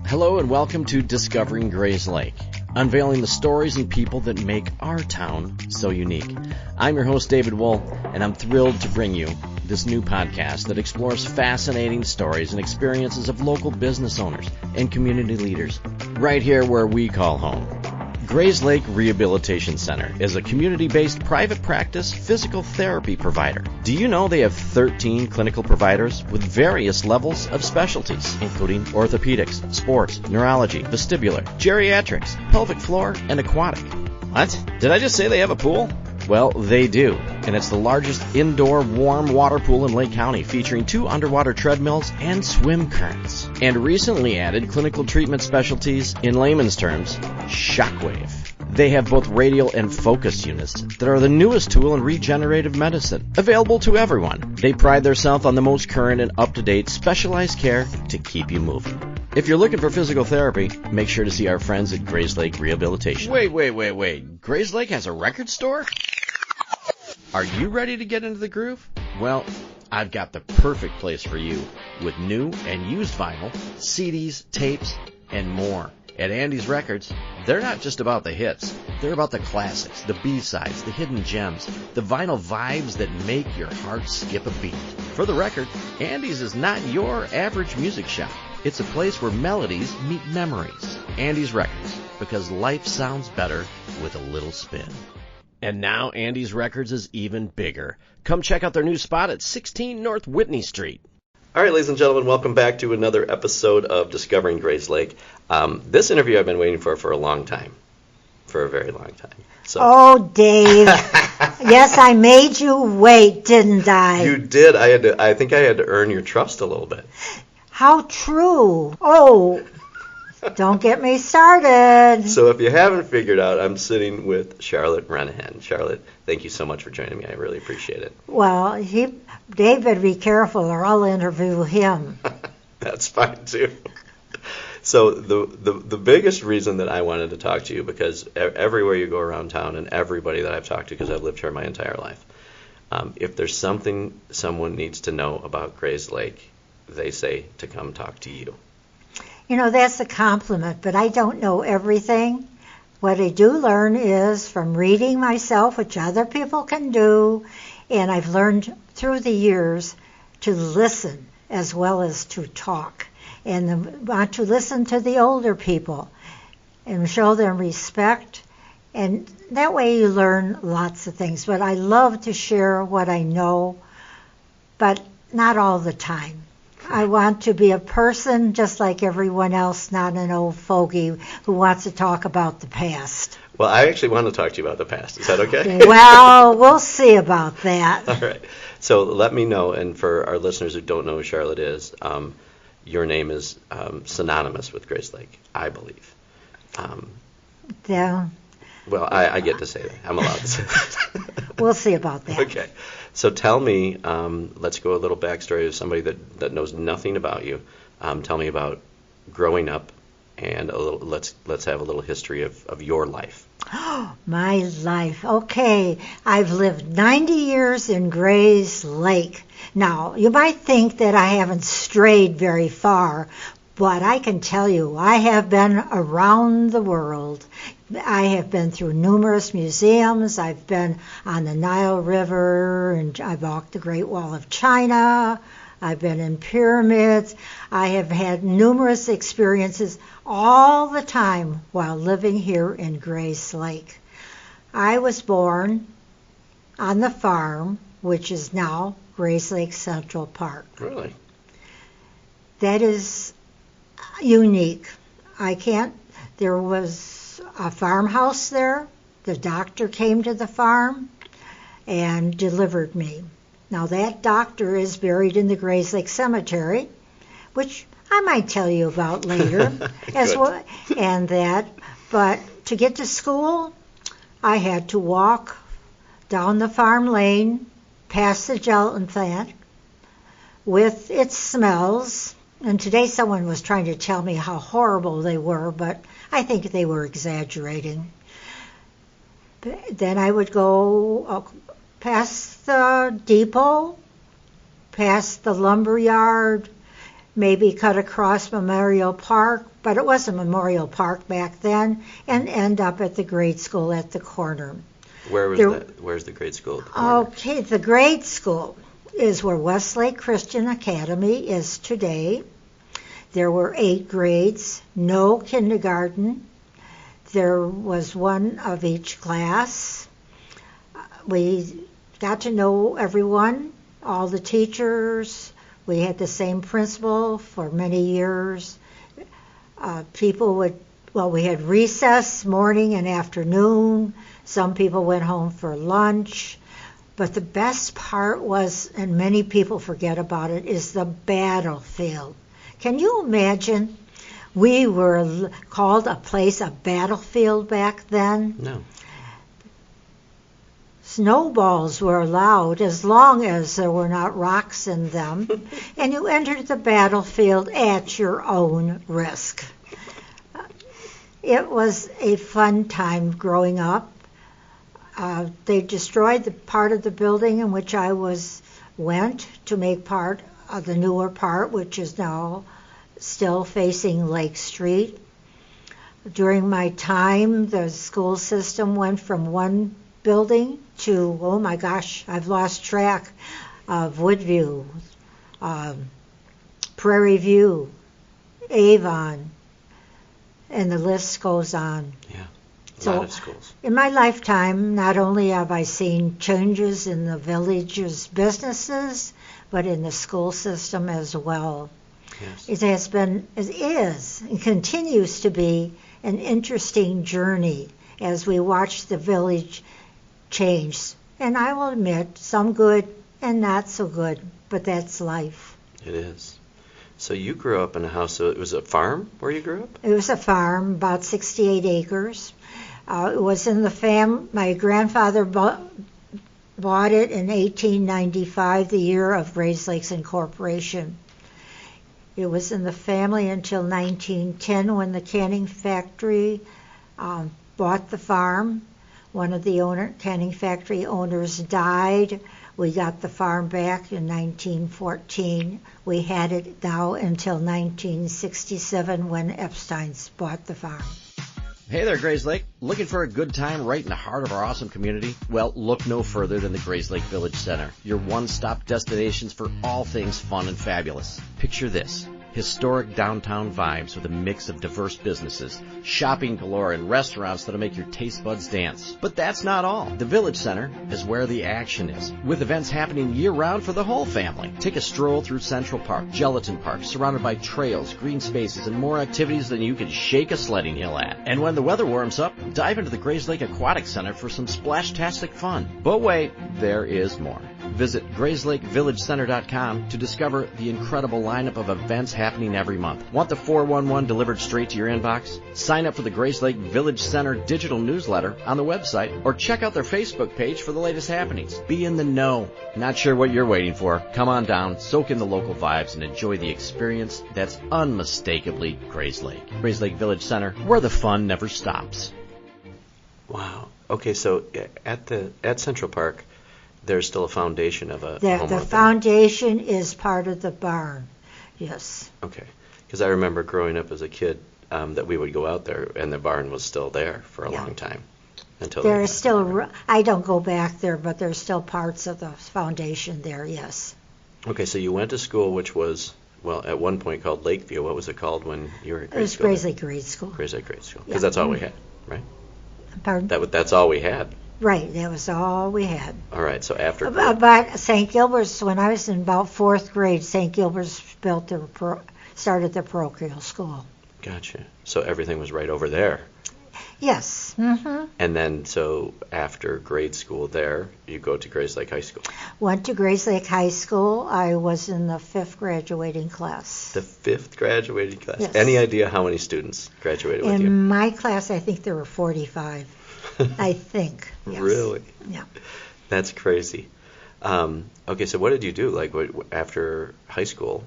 Hello and welcome to Discovering Grayslake, unveiling the stories and people that make our town so unique. I'm your host, David Wool, and I'm thrilled to bring you this new podcast that explores fascinating stories and experiences of local business owners and community leaders, right here where we call home. Grayslake Rehabilitation Center is a community-based private practice physical therapy provider. Do you know they have 13 clinical providers with various levels of specialties, including orthopedics, sports, neurology, vestibular, geriatrics, pelvic floor, and aquatic? What? Did I just say they have a pool? Well, they do, and it's the largest indoor warm water pool in Lake County, featuring 2 underwater treadmills and swim currents. And recently added clinical treatment specialties, in layman's terms, shockwave. They have both radial and focus units that are the newest tool in regenerative medicine, available to everyone. They pride themselves on the most current and up-to-date specialized care to keep you moving. If you're looking for physical therapy, make sure to see our friends at Grayslake Rehabilitation. Wait. Grayslake has a record store? Are you ready to get into the groove? Well, I've got the perfect place for you with new and used vinyl, CDs, tapes, and more. At Andy's Records, they're not just about the hits. They're about the classics, the B-sides, the hidden gems, the vinyl vibes that make your heart skip a beat. For the record, Andy's is not your average music shop. It's a place where melodies meet memories. Andy's Records, because life sounds better with a little spin. And now Andy's Records is even bigger. Come check out their new spot at 16 North Whitney Street. All right, ladies and gentlemen, welcome back to another episode of Discovering Grayslake. This interview I've been waiting for a long time, for a very long time. So. Oh, Dave. Yes, I made you wait, didn't I? You did. I think I had to earn your trust a little bit. How true. Oh, don't get me started. So if you haven't figured out, I'm sitting with Charlotte Renehan. Charlotte, thank you so much for joining me. I really appreciate it. Well, David, be careful or I'll interview him. That's fine, too. So the biggest reason that I wanted to talk to you, because everywhere you go around town and everybody that I've talked to, because I've lived here my entire life, if there's something someone needs to know about Grayslake, they say to come talk to you. You know, that's a compliment, but I don't know everything. What I do learn is from reading myself, which other people can do, and I've learned through the years to listen as well as to talk, and want to listen to the older people and show them respect, and that way you learn lots of things. But I love to share what I know, but not all the time. I want to be a person just like everyone else, not an old fogey who wants to talk about the past. Well, I actually want to talk to you about the past. Is that okay? Well, we'll see about that. All right. So let me know, and for our listeners who don't know who Charlotte is, your name is synonymous with Grayslake, I believe. Yeah. Well, I get to say that. I'm allowed to say that. We'll see about that. Okay. So tell me, let's go a little backstory of somebody that knows nothing about you. Tell me about growing up, and let's have a little history of your life. My life. Okay. I've lived 90 years in Grayslake. Now, you might think that I haven't strayed very far, but I can tell you I have been around the world. I have been through numerous museums. I've been on the Nile River, and I've walked the Great Wall of China. I've been in pyramids. I have had numerous experiences all the time while living here in Grayslake. I was born on the farm, which is now Grayslake Central Park. Really? That is unique. There was a farmhouse there. The doctor came to the farm and delivered me. Now that doctor is buried in the Grayslake Cemetery, which I might tell you about later as well. But to get to school, I had to walk down the farm lane, past the gelatin plant, with its smells. And today someone was trying to tell me how horrible they were, but I think they were exaggerating. Then I would go past the depot, past the lumber yard, maybe cut across Memorial Park, but it wasn't Memorial Park back then, and end up at the grade school at the corner. Where was that? Where's the grade school at the corner? Okay, the grade school is where Westlake Christian Academy is today. There were 8 grades, no kindergarten. There was one of each class. We got to know everyone, all the teachers. We had the same principal for many years. We had recess morning and afternoon. Some people went home for lunch. But the best part was, and many people forget about it, is the battlefield. Can you imagine? We were called a place a battlefield back then. No. Snowballs were allowed as long as there were not rocks in them, and you entered the battlefield at your own risk. It was a fun time growing up. They destroyed the part of the building in which I went to make part of the newer part, which is now still facing Lake Street. During my time, the school system went from one building to, oh my gosh, I've lost track of Woodview, Prairie View, Avon, and the list goes on. Yeah, a So lot of schools. in my lifetime, not only have I seen changes in the village's businesses, but in the school system as well. Yes. It has been, it is, and continues to be an interesting journey as we watch the village change. And I will admit, some good and not so good, but that's life. It is. So you grew up in a house, so it was a farm where you grew up? It was a farm, about 68 acres. It was in the my grandfather bought it in 1895, the year of Grayslake's incorporation. It was in the family until 1910 when the canning factory bought the farm. One of the canning factory owners died. We got the farm back in 1914. We had it now until 1967 when Epstein's bought the farm. Hey there, Grayslake. Looking for a good time right in the heart of our awesome community? Well, look no further than the Grayslake Village Center, your one-stop destinations for all things fun and fabulous. Picture this. Historic downtown vibes with a mix of diverse businesses, shopping galore, and restaurants that'll make your taste buds dance. But that's not all. The Village Center is where the action is, with events happening year-round for the whole family. Take a stroll through Central Park, Gelatin Park, surrounded by trails, green spaces, and more activities than you can shake a sledding hill at. And when the weather warms up, dive into the Grayslake Aquatic Center for some splash-tastic fun. But wait, there is more. Visit GrayslakeVillageCenter.com to discover the incredible lineup of events happening every month. Want the 411 delivered straight to your inbox? Sign up for the Grayslake Village Center digital newsletter on the website, or check out their Facebook page for the latest happenings. Be in the know. Not sure what you're waiting for? Come on down, soak in the local vibes, and enjoy the experience that's unmistakably Grayslake. Grayslake Village Center, where the fun never stops. Wow. Okay, so at Central Park, there's still a foundation of a home The out there. foundation is part of the barn, yes. Okay, because I remember growing up as a kid that we would go out there and the barn was still there for a long time. There's still, I don't go back there, but there's still parts of the foundation there, yes. Okay, so you went to school, which was, well, at one point called Lakeview. What was it called when you were at grade school? It was Grayslake Grade School. Grayslake Grade School, because that's all we had, right? Pardon? That's all we had. Right, that was all we had. All right, so after... But St. Gilbert's, when I was in about 4th grade, St. Gilbert's started the parochial school. Gotcha. So everything was right over there. Yes. Mm-hmm. And then, so after grade school there, you go to Grayslake High School. Went to Grayslake High School. I was in the 5th graduating class. The 5th graduating class. Yes. Any idea how many students graduated with you? In my class, I think there were 45. I think. Yes. Really? Yeah. That's crazy. Okay, so what did you do, like, after high school?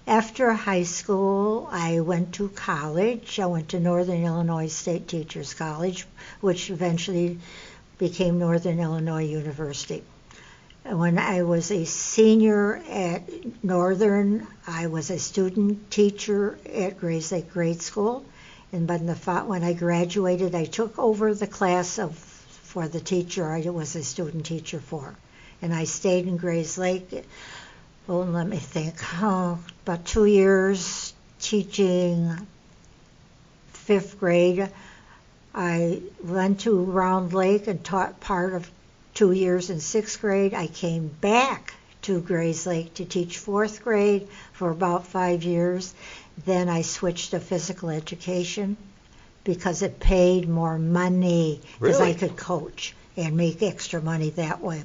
After high school, I went to college. I went to Northern Illinois State Teachers College, which eventually became Northern Illinois University. When I was a senior at Northern, I was a student teacher at Grayslake Grade School. And when I graduated, I took over the class for the teacher I was a student teacher for. And I stayed in Grayslake, let me think, about 2 years teaching 5th grade. I went to Round Lake and taught part of 2 years in 6th grade. I came back to Grayslake to teach 4th grade for about 5 years. Then I switched to physical education because it paid more money because Really? I could coach and make extra money that way.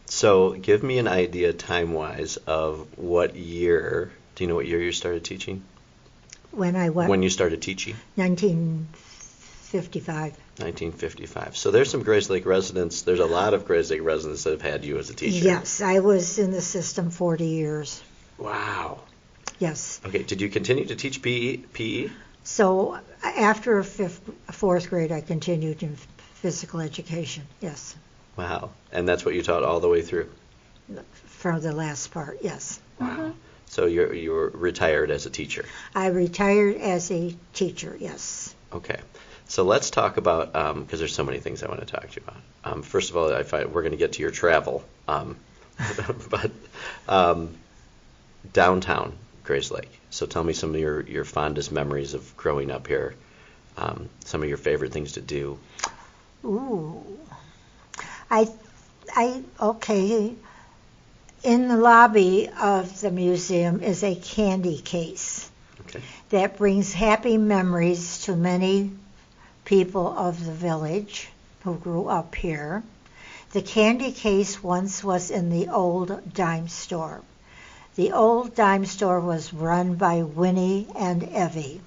So give me an idea time-wise of what year, do you know what year you started teaching? When you started teaching? 1955. 1955. So there's some Grayslake residents, there's a lot of Grayslake residents that have had you as a teacher. Yes, I was in the system 40 years. Wow. Yes. Okay, did you continue to teach PE? So after 4th grade, I continued in physical education, yes. Wow. And that's what you taught all the way through? For the last part, yes. Wow. Mm-hmm. So you were retired as a teacher? I retired as a teacher, yes. Okay. So let's talk about, because there's so many things I want to talk to you about. First of all, we're going to get to your travel. But downtown Grayslake. So tell me some of your fondest memories of growing up here, some of your favorite things to do. Ooh. Okay. In the lobby of the museum is a candy case. Okay. That brings happy memories to many people of the village who grew up here. The candy case once was in the old dime store. The old dime store was run by Winnie and Evie,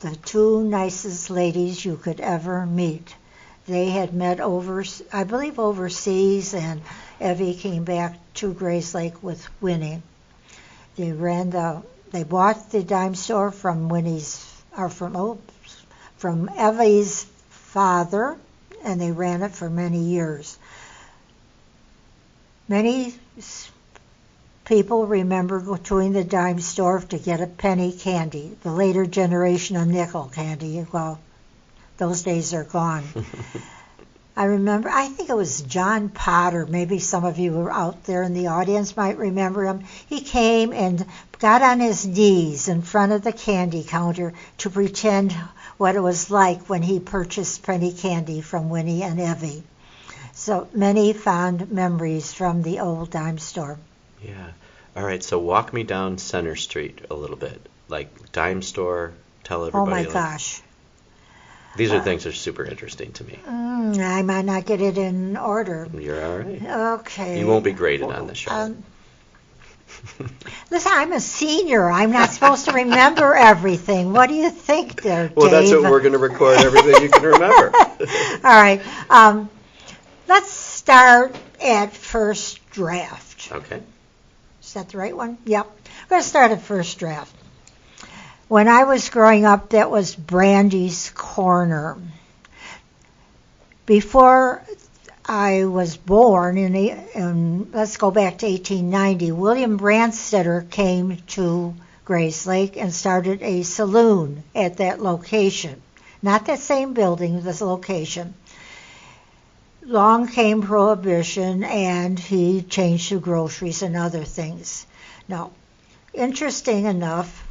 the two nicest ladies you could ever meet. They had met overseas, and Evie came back to Grayslake with Winnie. They bought the dime store from from Evie's father, and they ran it for many years. Many people remember going to the dime store to get a penny candy. The later generation of nickel candy, well, those days are gone. I think it was John Potter, maybe some of you were out there in the audience might remember him. He came and got on his knees in front of the candy counter to pretend what it was like when he purchased penny candy from Winnie and Evie. So many fond memories from the old dime store. Yeah. All right, so walk me down Center Street a little bit. Like dime store, tell everybody. Oh my gosh. These are things that are super interesting to me. I might not get it in order. You're all right. Okay. You won't be graded on the show. Listen, I'm a senior. I'm not supposed to remember everything. What do you think there, Dave? Well, that's what we're going to record, everything you can remember. All right. Let's start at first draft. Okay. Is that the right one? Yep. We're going to start at first draft. When I was growing up, that was Brandy's Corner. Before I was born, let's go back to 1890, William Brandstetter came to Grayslake and started a saloon at that location. Not that same building, this location. Long came Prohibition, and he changed to groceries and other things. Now, interesting enough,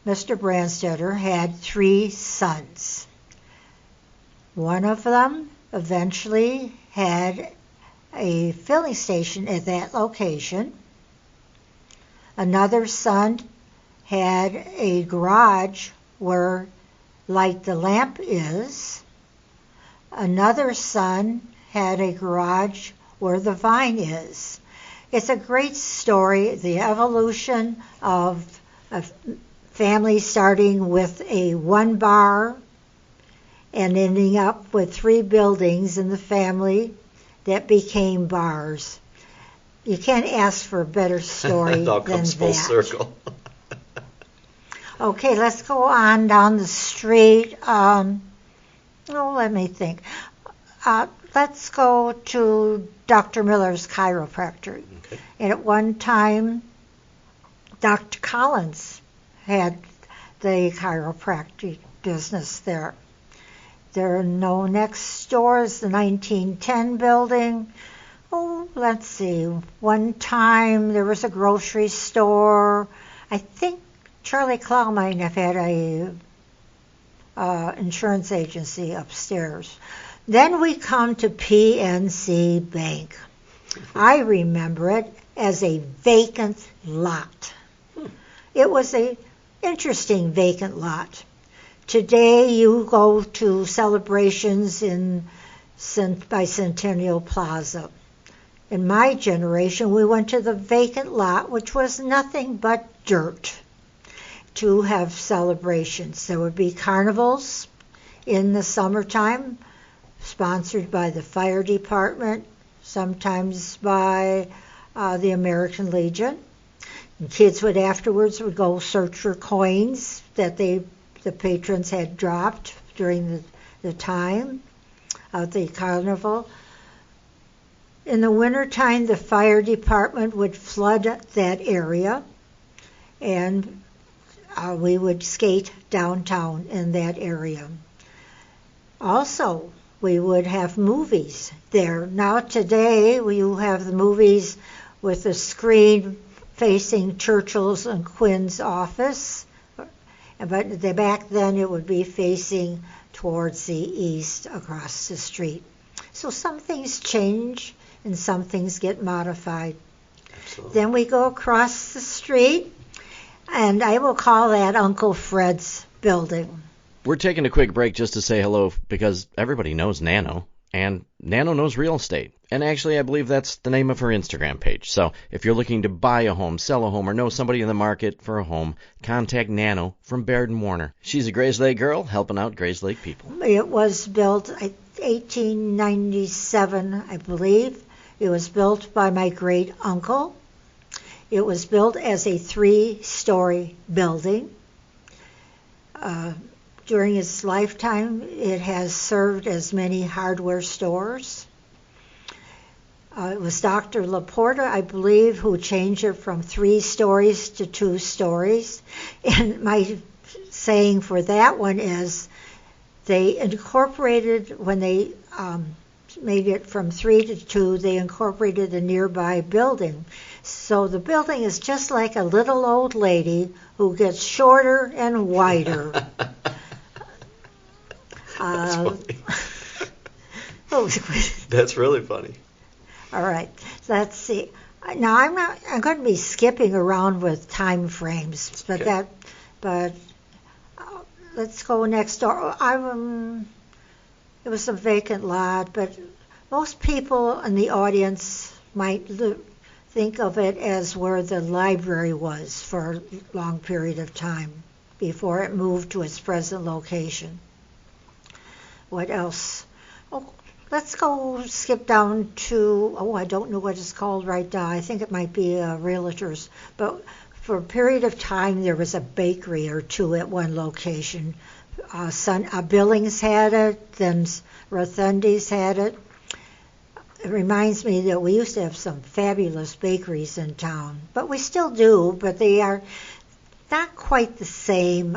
Mr. Brandstetter had 3 sons. One of them eventually had a filling station at that location. Another son had a garage where Light the Lamp is. Another son had a garage where the Vine is. It's a great story, the evolution of a family starting with a 1 bar and ending up with 3 buildings in the family that became bars. You can't ask for a better story It all than comes that. full circle. Okay, let's go on down the street. Let me think. let's go to Dr. Miller's chiropractor. Okay. And at one time, Dr. Collins had the chiropractic business there. There are no next doors, the 1910 building. Oh, let's see. One time there was a grocery store. I think Charlie Clow might have had a insurance agency upstairs. Then we come to PNC Bank. I remember it as a vacant lot. It was an interesting vacant lot. Today you go to celebrations in Bicentennial Plaza. In my generation, we went to the vacant lot, which was nothing but dirt, to have celebrations. There would be carnivals in the summertime, sponsored by the fire department, sometimes by the American Legion. And kids would go search for coins that the patrons had dropped during the time of the carnival. In the wintertime, the fire department would flood that area, and we would skate downtown in that area. Also, we would have movies there. Now today, you have the movies with the screen facing Churchill's and Quinn's office, but back then it would be facing towards the east across the street. So some things change and some things get modified. Absolutely. Then we go across the street, and I will call that Uncle Fred's building. We're taking a quick break just to say hello because everybody knows Nano, and Nano knows real estate. And actually, I believe that's the name of her Instagram page. So if you're looking to buy a home, sell a home, or know somebody in the market for a home, contact Nano from Baird & Warner. She's a Grayslake girl helping out Grayslake people. It was built in 1897, I believe. It was built by my great uncle. It was built as a 3-story building. During its lifetime, it has served as many hardware stores. It was Dr. Laporta, I believe, who changed it from 3 stories to 2 stories. And my saying for that one is they incorporated, when they made it from 3 to 2, they incorporated a nearby building. So the building is just like a little old lady who gets shorter and wider. That's funny. Oh, That's really funny. all right, let's see. Now I'm going to be skipping around with time frames, but Okay. let's go next door. It was a vacant lot, but most people in the audience might think of it as where the library was for a long period of time before it moved to its present location. What else? Oh, let's go skip down to, I don't know what it's called right now. I think it might be Realtors. But for a period of time, there was a bakery or two at one location. Billings had it, then Rothundi's had it. It reminds me that we used to have some fabulous bakeries in town. But we still do, but they are not quite the same,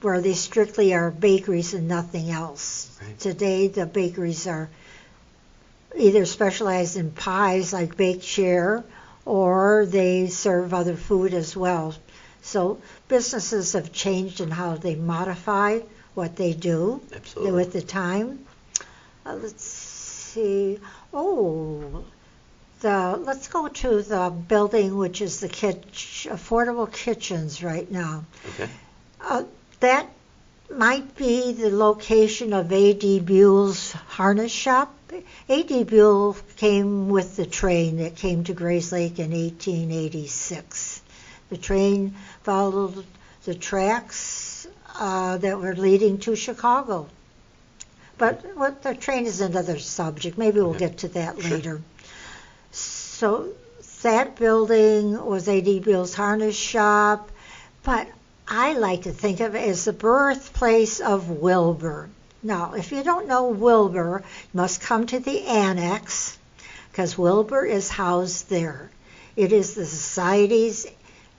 where they strictly are bakeries and nothing else. Right. Today, the bakeries are either specialized in pies like Bake Share, or they serve other food as well. So businesses have changed in how they modify what they do. Absolutely. With the time. Let's see. Let's go to the building which is the Affordable Kitchens right now. Okay. That might be the location of A.D. Buell's harness shop. A.D. Buell came with the train that came to Grayslake in 1886. The train followed the tracks that were leading to Chicago. But the train is another subject. Maybe we'll get to that later. So that building was A.D. Buell's harness shop, but I like to think of it as the birthplace of Wilbur. Now, if you don't know Wilbur, you must come to the annex, because Wilbur is housed there. It is the Society's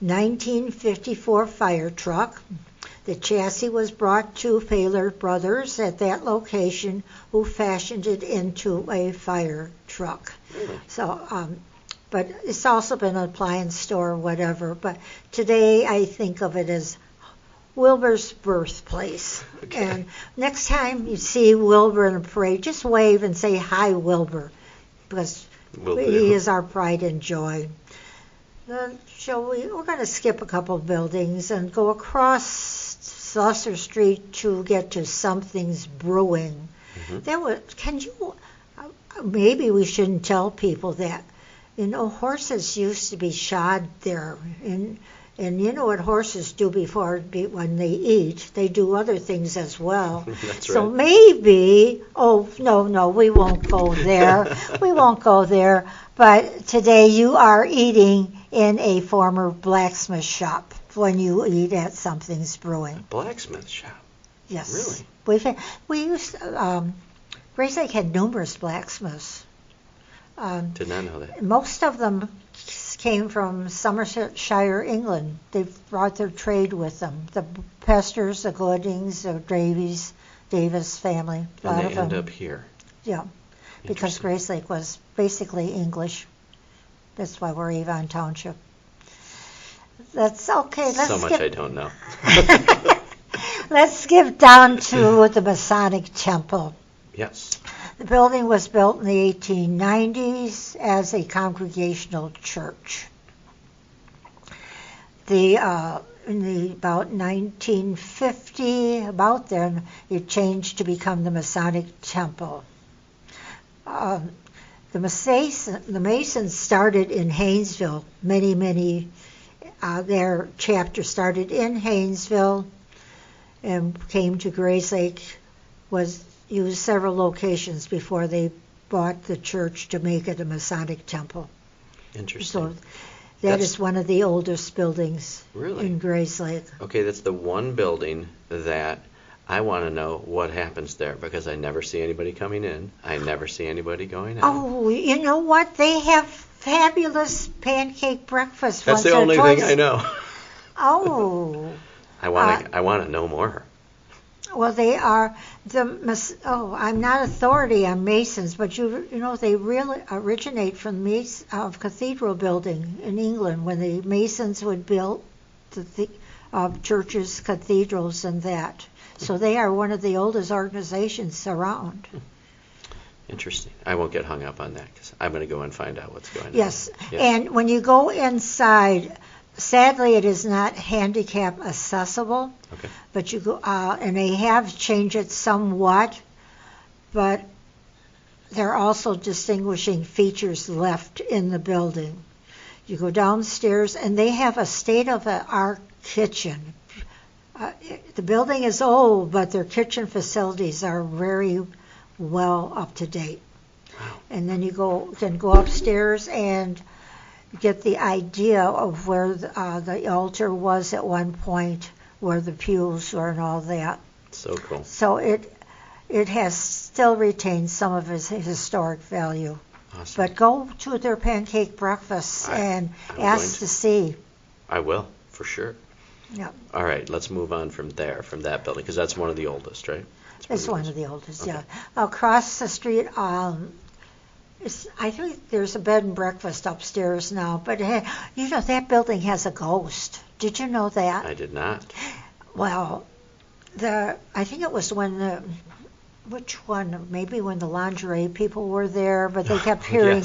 1954 fire truck. The chassis was brought to Failer Brothers at that location, who fashioned it into a fire truck. Really? So, but it's also been an appliance store or whatever. But today I think of it as Wilbur's birthplace. Okay. And next time you see Wilbur in a parade, just wave and say, "Hi, Wilbur," because he is our pride and joy. We're going to skip a couple of buildings and go across Susser Street to get to Something's Brewing. Maybe we shouldn't tell people that. Horses used to be shod there. And you know what horses do when they eat? They do other things as well. That's so right. maybe, no, we won't go there. We won't go there. But today you are eating in a former blacksmith shop when you eat at Something's Brewing. Blacksmith shop? Yes. Really? Grayslake had numerous blacksmiths. Did not know that. Most of them came from Somersetshire, England. They brought their trade with them. The Pesters, the Goodings, the Davis family. And they end up here. Yeah, because Grayslake was basically English. That's why we're Avon Township. That's okay. I don't know. Let's skip down to the Masonic Temple. Yes. The building was built in the 1890s as a congregational church. In about 1950, about then, it changed to become the Masonic Temple. The Masons started in Haynesville. Their chapter started in Haynesville and came to Grayslake, used several locations before they bought the church to make it a Masonic temple. Interesting. So that is one of the oldest buildings in Grayslake. Okay, that's the one building that I want to know what happens there, because I never see anybody coming in. I never see anybody going out. Oh, you know what? They have fabulous pancake breakfast. That's the only thing I know. Oh. I want to know more. Well, they are I'm not authority on Masons, but they really originate from cathedral building in England, when the Masons would build the churches, cathedrals, and that. So they are one of the oldest organizations around. Interesting. I won't get hung up on that, because I'm going to go and find out what's going on. Yes, and when you go inside, sadly, it is not handicap accessible. Okay. But you go, and they have changed it somewhat, but there are also distinguishing features left in the building. You go downstairs, and they have a state-of-the-art kitchen. The building is old, but their kitchen facilities are very well up to date. Wow. And then you can go upstairs and get the idea of where the altar was at one point, where the pews were and all that. So cool. So it has still retained some of its historic value. Awesome. But go to their pancake breakfast and ask to see. I will, for sure. Yeah. All right, let's move on from that building, because that's one of the oldest, right? It's one of the oldest, okay. yeah. Across the street, I think there's a bed and breakfast upstairs now, but that building has a ghost. Did you know that? I did not. Well, I think it was which one? Maybe when the lingerie people were there, but they kept hearing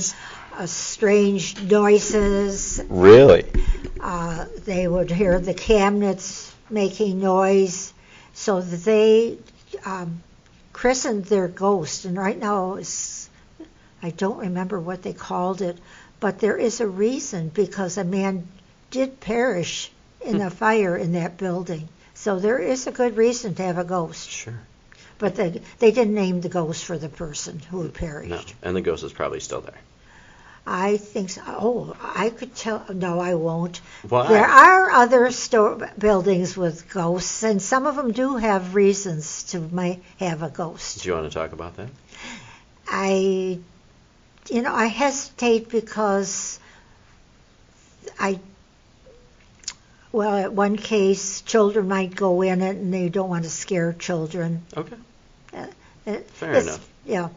strange noises. Really? They would hear the cabinets making noise, so that they christened their ghost. And right now, I don't remember what they called it, but there is a reason, because a man did perish in a fire in that building. So there is a good reason to have a ghost. Sure. But they didn't name the ghost for the person who had perished. No, and the ghost is probably still there. I think so. Oh, I could tell. No, I won't. Why? There are other buildings with ghosts, and some of them do have reasons to may have a ghost. Do you want to talk about that? I hesitate because at one case, children might go in it, and they don't want to scare children. Okay. Fair It's- enough. Yeah,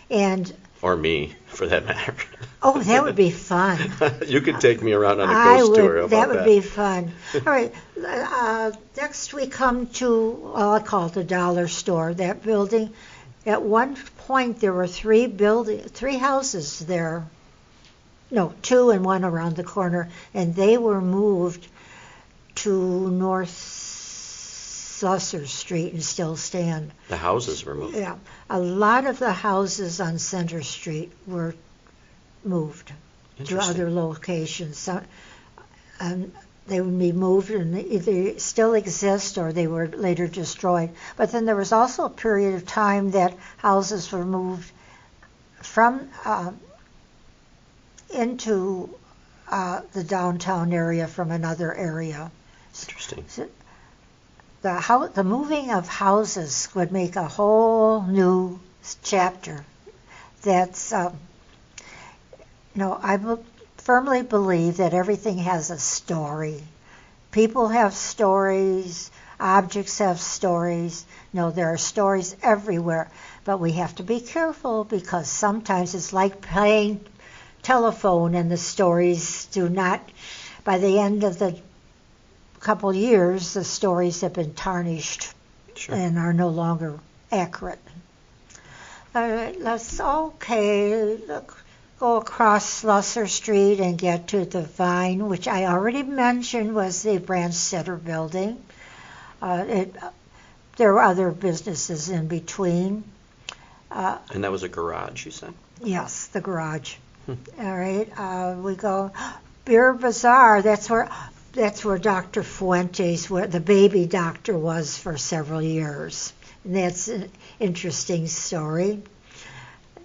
and Or me, for that matter. oh, that would be fun. You could take me around on a I ghost would. tour. How about That would be fun. All right. Next, we come to, well, I call it the dollar store. That building. At one point, there were three houses there. No, two and one around the corner, and they were moved to North Susser Street and still stand. The houses were moved. Yeah, a lot of the houses on Center Street were moved to Interesting. other locations. So, they would be moved and either still exist or they were later destroyed. But then there was also a period of time that houses were moved from into the downtown area from another area. Interesting. So the moving of houses would make a whole new chapter. That's I firmly believe that everything has a story. People have stories, objects have stories. There are stories everywhere, but we have to be careful because sometimes it's like playing telephone and the stories do not, by the end of the couple years, the stories have been tarnished. Sure. And are no longer accurate. All right, let's go across Slusser Street and get to the Vine, which I already mentioned was the Branch Center building. There were other businesses in between. And that was a garage, you said? Yes, the garage. All right, we go Beer Bazaar. That's where Dr. Fuentes, where the baby doctor was for several years. And that's an interesting story.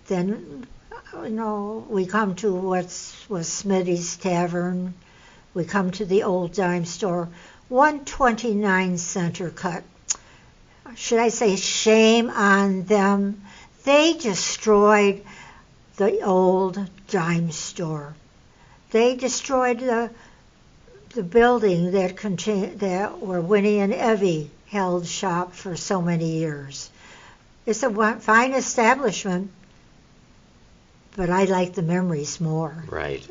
Then, we come to what was Smitty's Tavern. We come to the Old Dime Store, 129 Center Cut. Should I say shame on them? They destroyed the old dime store. They destroyed the building that where Winnie and Evie held shop for so many years. It's a fine establishment, but I like the memories more. Right.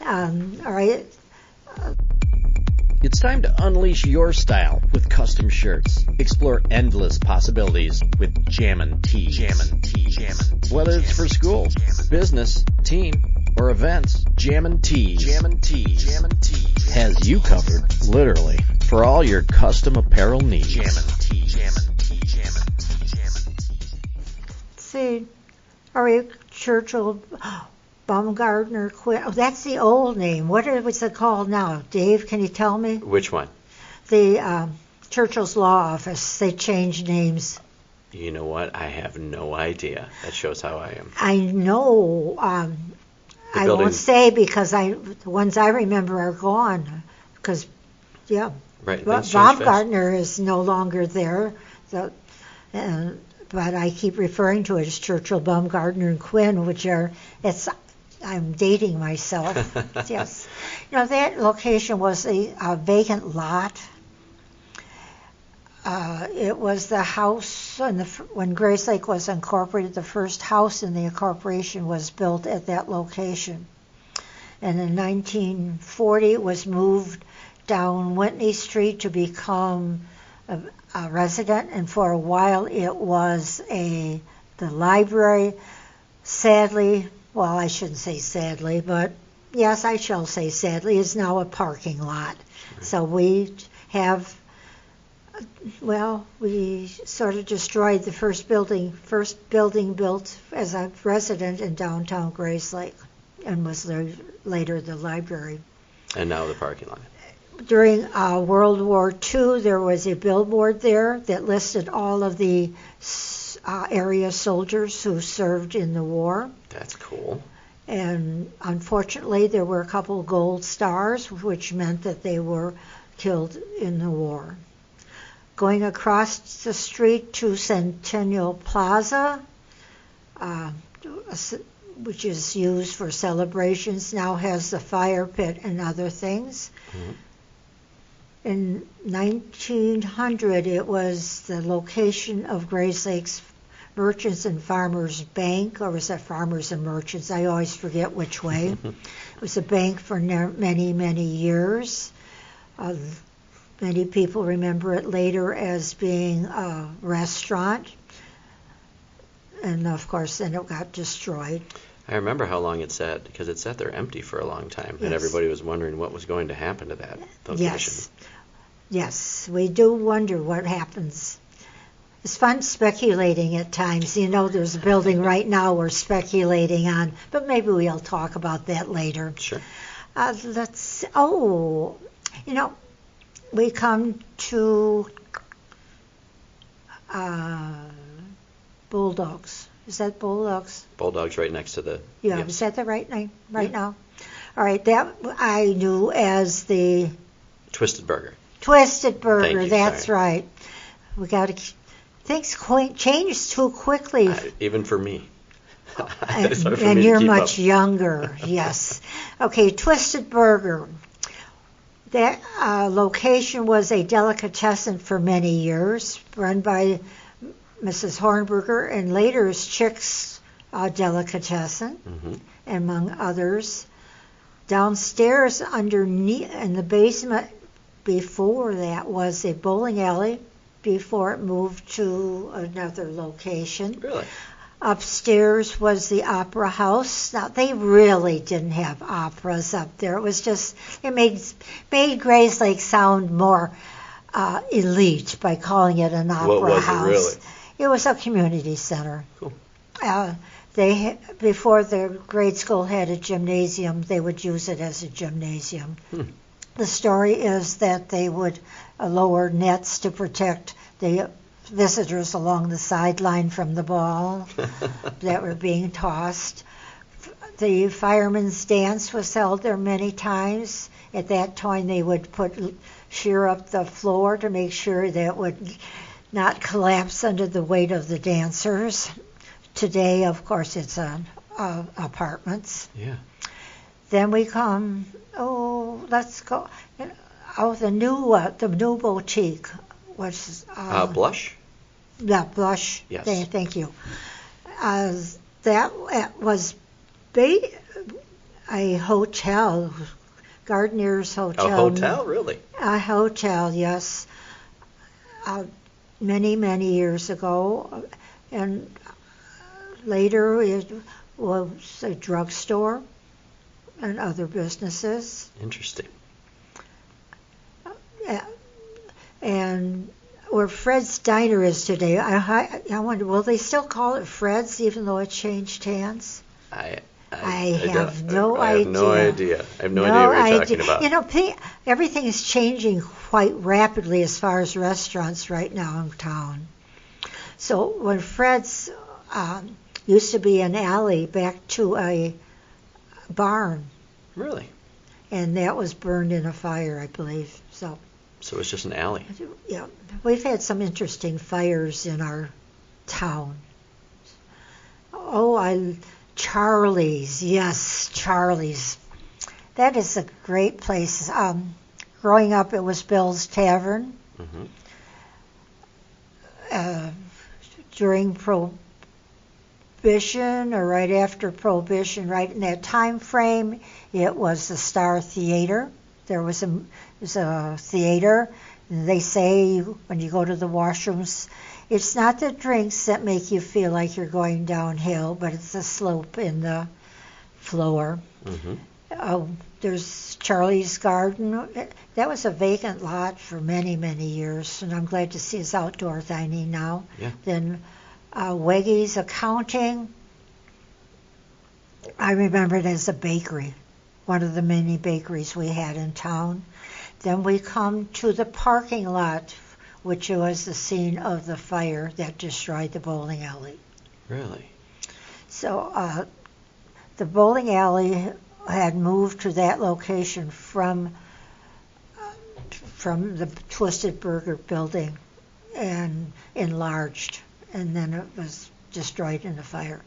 All right. It's time to unleash your style with custom shirts. Explore endless possibilities with Jammin' Tees. Whether it's for school, business, team, or events, Jammin' Tees has you covered, literally, for all your custom apparel needs. See, all right, Churchill, Baumgartner, Quinn. Oh, that's the old name. What was it called now? Dave, can you tell me? Which one? The Churchill's Law Office. They changed names. You know what? I have no idea. That shows how I am. I know. I won't say because the ones I remember are gone. Because, yeah. Right. Baumgartner is no longer there. So, but I keep referring to it as Churchill, Baumgartner, and Quinn, which are, I'm dating myself. Yes. That location was a vacant lot. It was the house, when Grayslake was incorporated, the first house in the incorporation was built at that location. And in 1940, it was moved down Whitney Street to become a resident, and for a while it was the library. Sadly, well, I shouldn't say sadly, but yes, I shall say sadly, is now a parking lot. Right. So we sort of destroyed the first building built as a resident in downtown Grayslake, and was later the library. And now the parking lot. During World War II, there was a billboard there that listed all of the area soldiers who served in the war. That's cool. And unfortunately, there were a couple of gold stars, which meant that they were killed in the war. Going across the street to Centennial Plaza, which is used for celebrations, now has the fire pit and other things. Mm-hmm. In 1900, it was the location of Grayslake's Merchants and Farmers Bank, or was that Farmers and Merchants? I always forget which way. It was a bank for many, many years. Many people remember it later as being a restaurant. And, of course, then it got destroyed. I remember how long it sat, because it sat there empty for a long time, and everybody was wondering what was going to happen to that location. Yes, we do wonder what happens. It's fun speculating at times. You know, there's a building right now we're speculating on, but maybe we'll talk about that later. Sure. We come to Bulldogs. Is that Bulldogs? Bulldogs right next to the... Yeah, yes. Is that the right name now? All right, that I knew as the... Twisted Burger. Twisted Burger, Thank you, that's sorry. right. We got to... Things change too quickly. Even for me. And you're much younger, yes. Okay, Twisted Burger. That location was a delicatessen for many years, run by Mrs. Hornberger, and later as Chick's Delicatessen, Mm-hmm. among others. Downstairs, underneath, in the basement before that, was a bowling alley before it moved to another location. Really? Upstairs was the opera house. Now, they really didn't have operas up there. It was just, it made Grayslake sound more elite by calling it an opera What was house. it really? It was a community center. Cool. Before the grade school had a gymnasium, they would use it as a gymnasium. The story is that they would lower nets to protect the visitors along the sideline from the ball that were being tossed. The firemen's dance was held there many times. At that time, they would shear up the floor to make sure that it would not collapse under the weight of the dancers. Today, of course, it's apartments. Yeah. Then we come, let's go. The new boutique was... Blush? Yeah, Blush. Yes. Thank you. That was a hotel, Gardenier's Hotel. A hotel, really? A hotel, yes. Many, many years ago. And later it was a drugstore and other businesses. Interesting. And where Fred's Diner is today, I wonder, will they still call it Fred's even though it changed hands? I have no idea. I have no idea. I have no idea what you're talking about. You know, everything is changing quite rapidly as far as restaurants right now in town. So when Fred's used to be an alley back to a barn. Really? And that was burned in a fire, I believe. So it's just an alley. Yeah, we've had some interesting fires in our town. Charlie's, yes, Charlie's. That is a great place. Growing up, it was Bill's Tavern. Mm-hmm. During Prohibition, or right after Prohibition, right in that time frame, it was the Star Theater. There was a theater. And they say when you go to the washrooms, it's not the drinks that make you feel like you're going downhill, but it's the slope in the floor. Mm-hmm. There's Charlie's Garden. That was a vacant lot for many, many years, and I'm glad to see it's outdoor dining now. Yeah. Then Weggy's Accounting. I remember it as a bakery, one of the many bakeries we had in town. Then we come to the parking lot, which was the scene of the fire that destroyed the bowling alley. Really? So The bowling alley had moved to that location from the Twisted Burger building and enlarged, and then it was destroyed in the fire.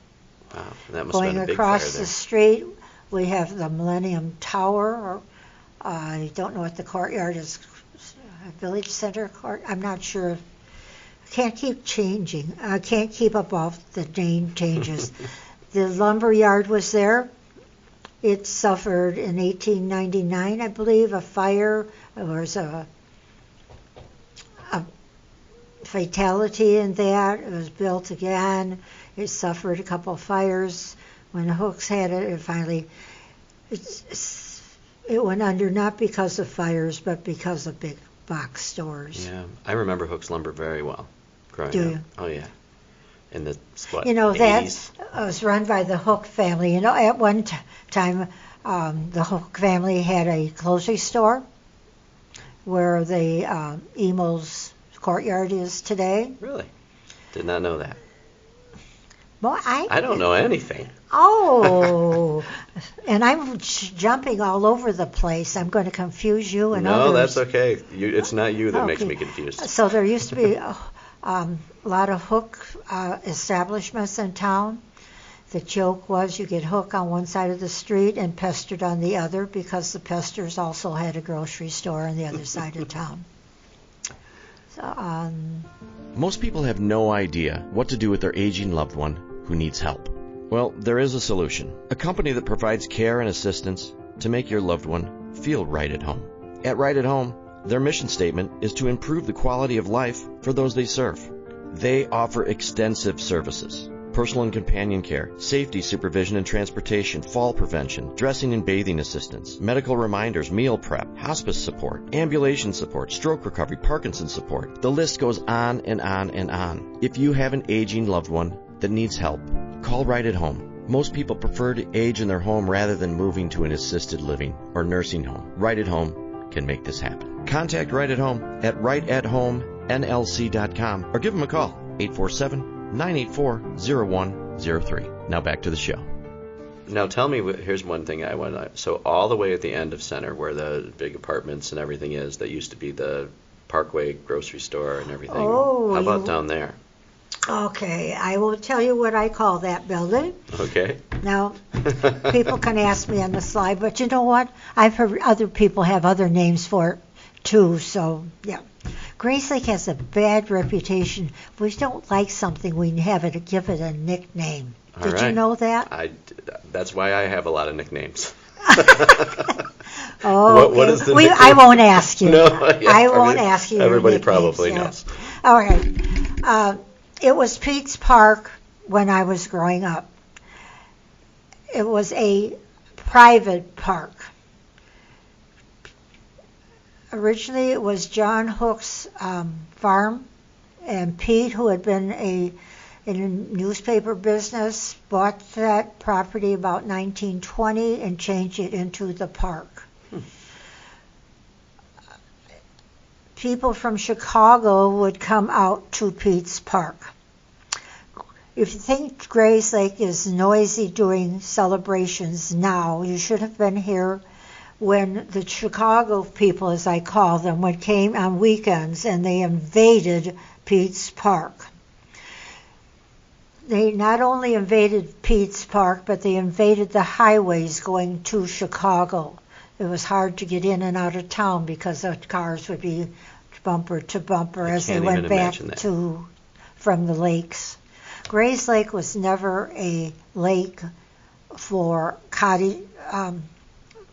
Wow, that must Going have been a big across fire the there. street, we have the Millennium Tower. I don't know what the courtyard is. Village Center Court. I'm not sure. Can't keep changing. I can't keep up all the name changes. The lumber yard was there. It suffered in 1899, I believe, a fire. There was a fatality in that. It was built again. It suffered a couple of fires. When Hooks had it, it finally it went under, not because of fires, but because of big box stores. Yeah, I remember Hook's Lumber very well growing Do up. you? Oh yeah, in the what? You know, 80s? that was run by the Hook family. You know, at one time, the Hook family had a grocery store where the Emo's courtyard is today. Really? Did not know that. Well, I don't know anything. Oh, and I'm jumping all over the place. I'm going to confuse you and No, others. that's okay. It's not you that makes Okay. me confused. So there used to be a lot of Hook establishments in town. The joke was you get Hook on one side of the street and Pestered on the other, because the Pesters also had a grocery store on the other side of town. So, Most people have no idea what to do with their aging loved one who needs help. Well, there is a solution. A company that provides care and assistance to make your loved one feel right at home. At Right at Home, their mission statement is to improve the quality of life for those they serve. They offer extensive services: personal and companion care, safety supervision and transportation, fall prevention, dressing and bathing assistance, medical reminders, meal prep, hospice support, ambulation support, stroke recovery, Parkinson's support. The list goes on and on and on. If you have an aging loved one that needs help, call Right at Home. Most people prefer to age in their home rather than moving to an assisted living or nursing home. Right at Home can make this happen. Contact Right at Home at rightathomenlc.com or give them a call, 847-984-0103. Now back to the show. Now tell me, here's one thing I want to. So all the way at the end of Center, where the big apartments and everything is, that used to be the Parkway grocery store and everything. Oh, how about down there? okay, I will tell you what I call that building. Okay. Now, people can ask me on the slide, but you know what? I've heard other people have other names for it too, so yeah. Grayslake has a bad reputation. If we don't like something, we have it give it a nickname. All Did you right. know that? That's why I have a lot of nicknames. Oh, What is the I nickname? won't ask you. No, yeah, I won't ask you. your Everybody nicknames, probably yeah. knows. All right. It was Pete's Park when I was growing up. It was a private park. Originally, it was John Hook's farm, and Pete, who had been in a newspaper business, bought that property about 1920 and changed it into the park. People from Chicago would come out to Pete's Park. If you think Grayslake is noisy during celebrations now, you should have been here when the Chicago people, as I call them, came on weekends and they invaded Pete's Park. They not only invaded Pete's Park, but they invaded the highways going to Chicago. It was hard to get in and out of town because the cars would be bumper to bumper as they went back from the lakes. Grayslake was never a lake for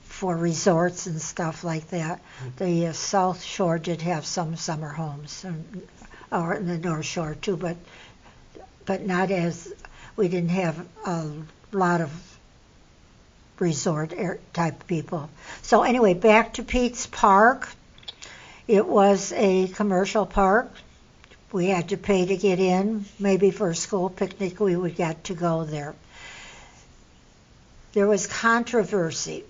for resorts and stuff like that. The South Shore did have some summer homes, or the North Shore too, but not as, we didn't have a lot of resort type people. So anyway, back to Pete's Park. It was a commercial park. We had to pay to get in. Maybe for a school picnic we would get to go there. There was controversy.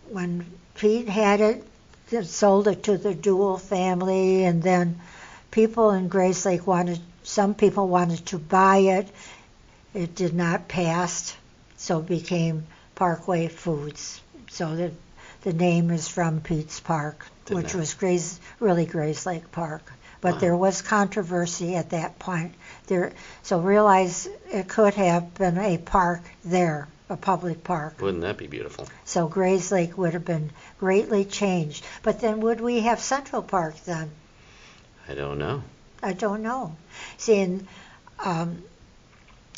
When Pete had it, sold it to the Duell family, and then people in Grayslake some people wanted to buy it. It did not pass, so it became Parkway Foods. So the name is from Pete's Park, which was really Grayslake Park. But there was controversy at that point. So realize it could have been a park there, a public park. Wouldn't that be beautiful? So Grayslake would have been greatly changed. But then would we have Central Park then? I don't know. I don't know. See,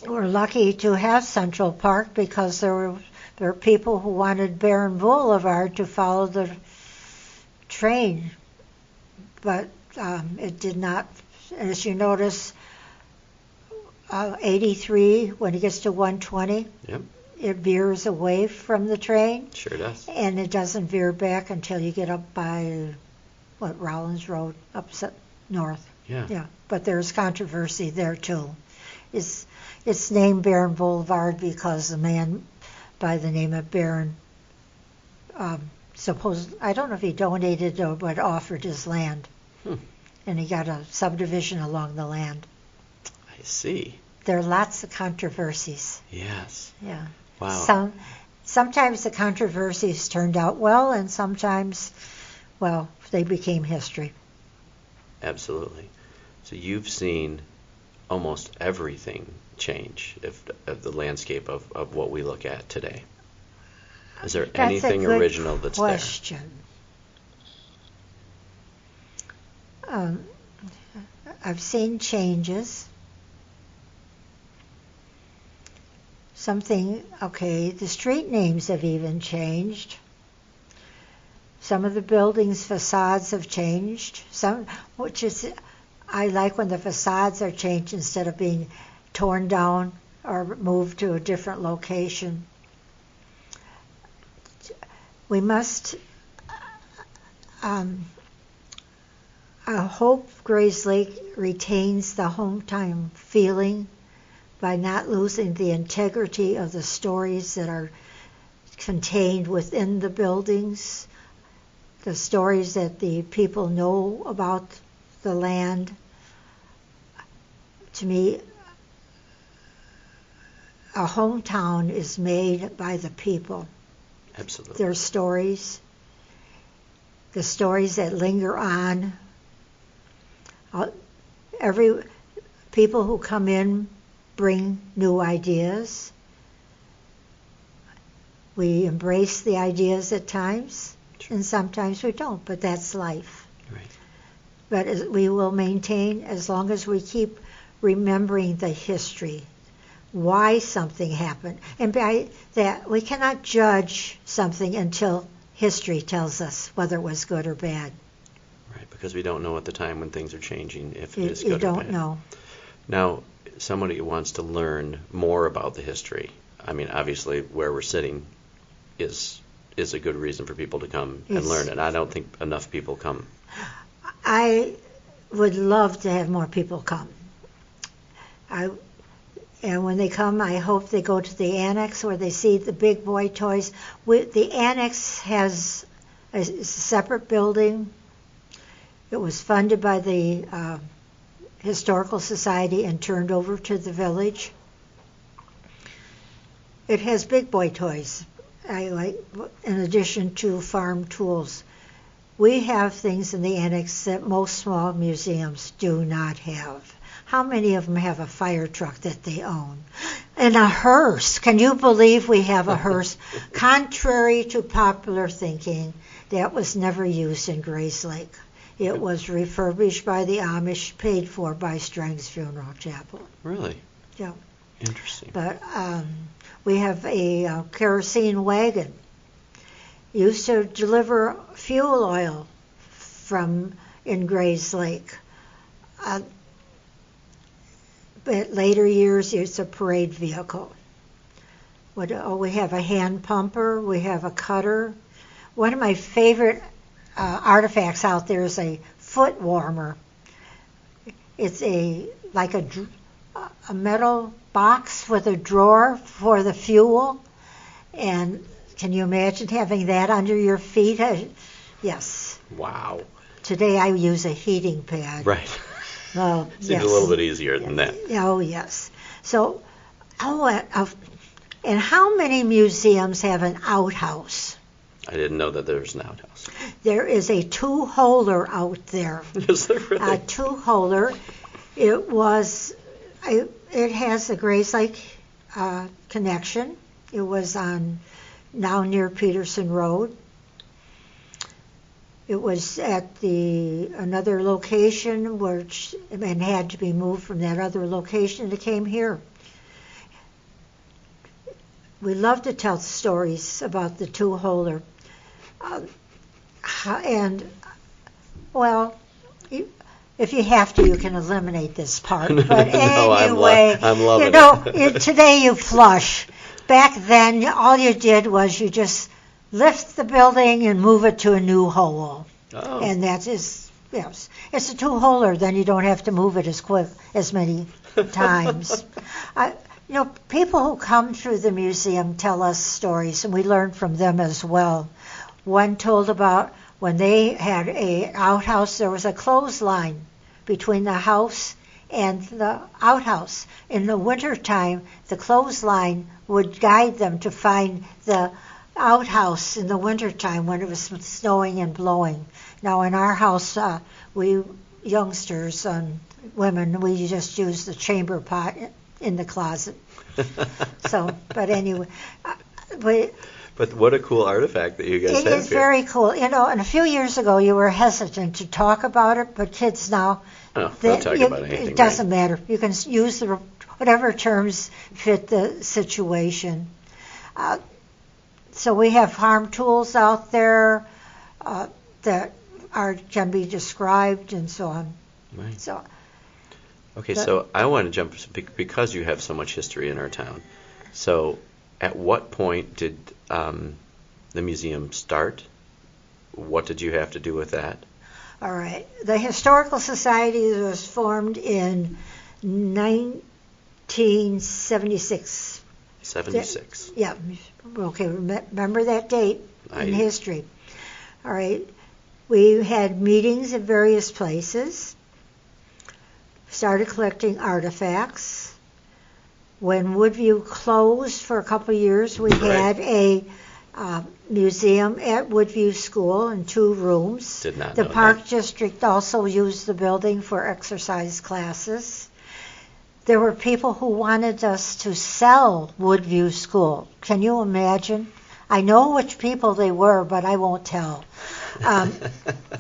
we're lucky to have Central Park because there were people who wanted Barron Boulevard to follow the train, but it did not. As you notice, 83, when it gets to 120, yep, it veers away from the train. Sure does. And it doesn't veer back until you get up by, Rollins Road, up north. Yeah. Yeah, but there's controversy there, too. It's named Barron Boulevard because the man by the name of Barron, I don't know if he donated or but offered his land. And he got a subdivision along the land. I see. There are lots of controversies. Yes. Yeah. Wow. Sometimes the controversies turned out well, and sometimes, they became history. Absolutely. So you've seen almost everything change of the landscape of what we look at today. Is there anything original that's there? That's a good question. I've seen changes. The street names have even changed. Some of the buildings' facades have changed. I like when the facades are changed instead of being torn down or moved to a different location. We must, I hope Grayslake retains the hometown feeling by not losing the integrity of the stories that are contained within the buildings, the stories that the people know about the land. To me, a hometown is made by the people. Absolutely. Their stories, the stories that linger on. People who come in bring new ideas. We embrace the ideas at times, and sometimes we don't, but that's life. Right. But we will maintain as long as we keep remembering the history, why something happened. And by that, we cannot judge something until history tells us whether it was good or bad. Right, because we don't know at the time when things are changing if it is good or bad. You don't know. Now, somebody who wants to learn more about the history, I mean, obviously where we're sitting is a good reason for people to come and learn, and I don't think enough people come. I would love to have more people come. And when they come, I hope they go to the annex where they see the big boy toys. The annex has a separate building. It was funded by the Historical Society and turned over to the village. It has big boy toys, in addition to farm tools. We have things in the annex that most small museums do not have. How many of them have a fire truck that they own? And a hearse. Can you believe we have a hearse? Contrary to popular thinking, that was never used in Grayslake. It was refurbished by the Amish, paid for by Strang's Funeral Chapel. Really? Yeah. Interesting. But we have a kerosene wagon. Used to deliver fuel oil in Grayslake. But later years, it's a parade vehicle. We have a hand pumper. We have a cutter. One of my favorite artifacts out there is a foot warmer. It's like a metal box with a drawer for the fuel. And can you imagine having that under your feet? Yes. Wow. Today I use a heating pad. Right. Seems a little bit easier than that. Oh, yes. So, And how many museums have an outhouse? I didn't know that there was an outhouse. There is a two-holer out there. Is there really? A two-holer. It has a Grayslake connection. It was on now near Peterson Road. It was at another location and had to be moved from that other location. It came here. We love to tell stories about the two-holer. And, well, if you have to, you can eliminate this part. But anyway, I'm loving it. Today you flush. Back then, all you did was you just lift the building and move it to a new hole. Oh. And that is, yes. It's a two-holer, then you don't have to move it as many times. People who come through the museum tell us stories, and we learn from them as well. One told about when they had an outhouse, there was a clothesline between the house and the outhouse. In the wintertime, the clothesline would guide them to find the outhouse in the wintertime when it was snowing and blowing. Now, in our house, we youngsters and women, we just use the chamber pot in the closet. But anyway, but what a cool artifact that you guys have here. It is very cool. And a few years ago you were hesitant to talk about it, but kids now, they'll talk about anything. It doesn't matter. You can use whatever terms fit the situation. So we have farm tools out there that can be described and so on. Right. So I want to jump, because you have so much history in our town. So at what point did the museum start? What did you have to do with that? All right. The Historical Society was formed in 1976. 76. Yeah. Okay. Remember that date in history. All right. We had meetings at various places. Started collecting artifacts. When Woodview closed for a couple of years, we had a museum at Woodview School in 2 rooms. Did not know that. The Park District also used the building for exercise classes. There were people who wanted us to sell Woodview School. Can you imagine? I know which people they were, but I won't tell.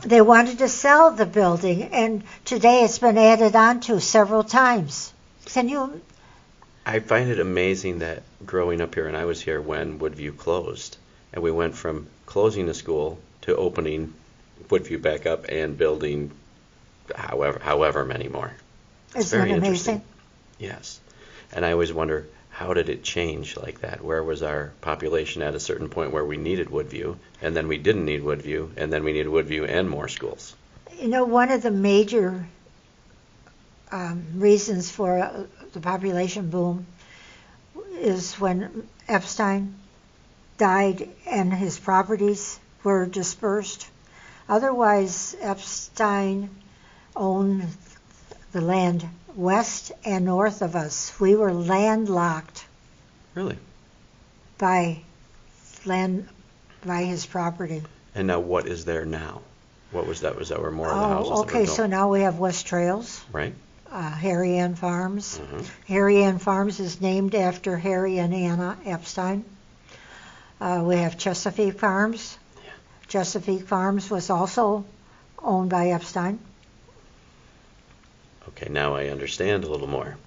They wanted to sell the building, and today it's been added on to several times. I find it amazing that growing up here, and I was here when Woodview closed, and we went from closing the school to opening Woodview back up and building however many more. It's Isn't very it amazing? Interesting. Yes. And I always wonder, how did it change like that? Where was our population at a certain point where we needed Woodview, and then we didn't need Woodview, and then we needed Woodview and more schools? One of the major reasons for the population boom is when Epstein died and his properties were dispersed. Otherwise, Epstein owned the land west and north of us. We were landlocked. Really? By his property. And now what is there now? What was that? Was that where more of the houses that were okay, built? so now we have West Trails. Right. Harry Ann Farms. Mm-hmm. Harry Ann Farms is named after Harry and Anna Epstein. We have Chesapeake Farms. Yeah. Chesapeake Farms was also owned by Epstein. Okay, now I understand a little more.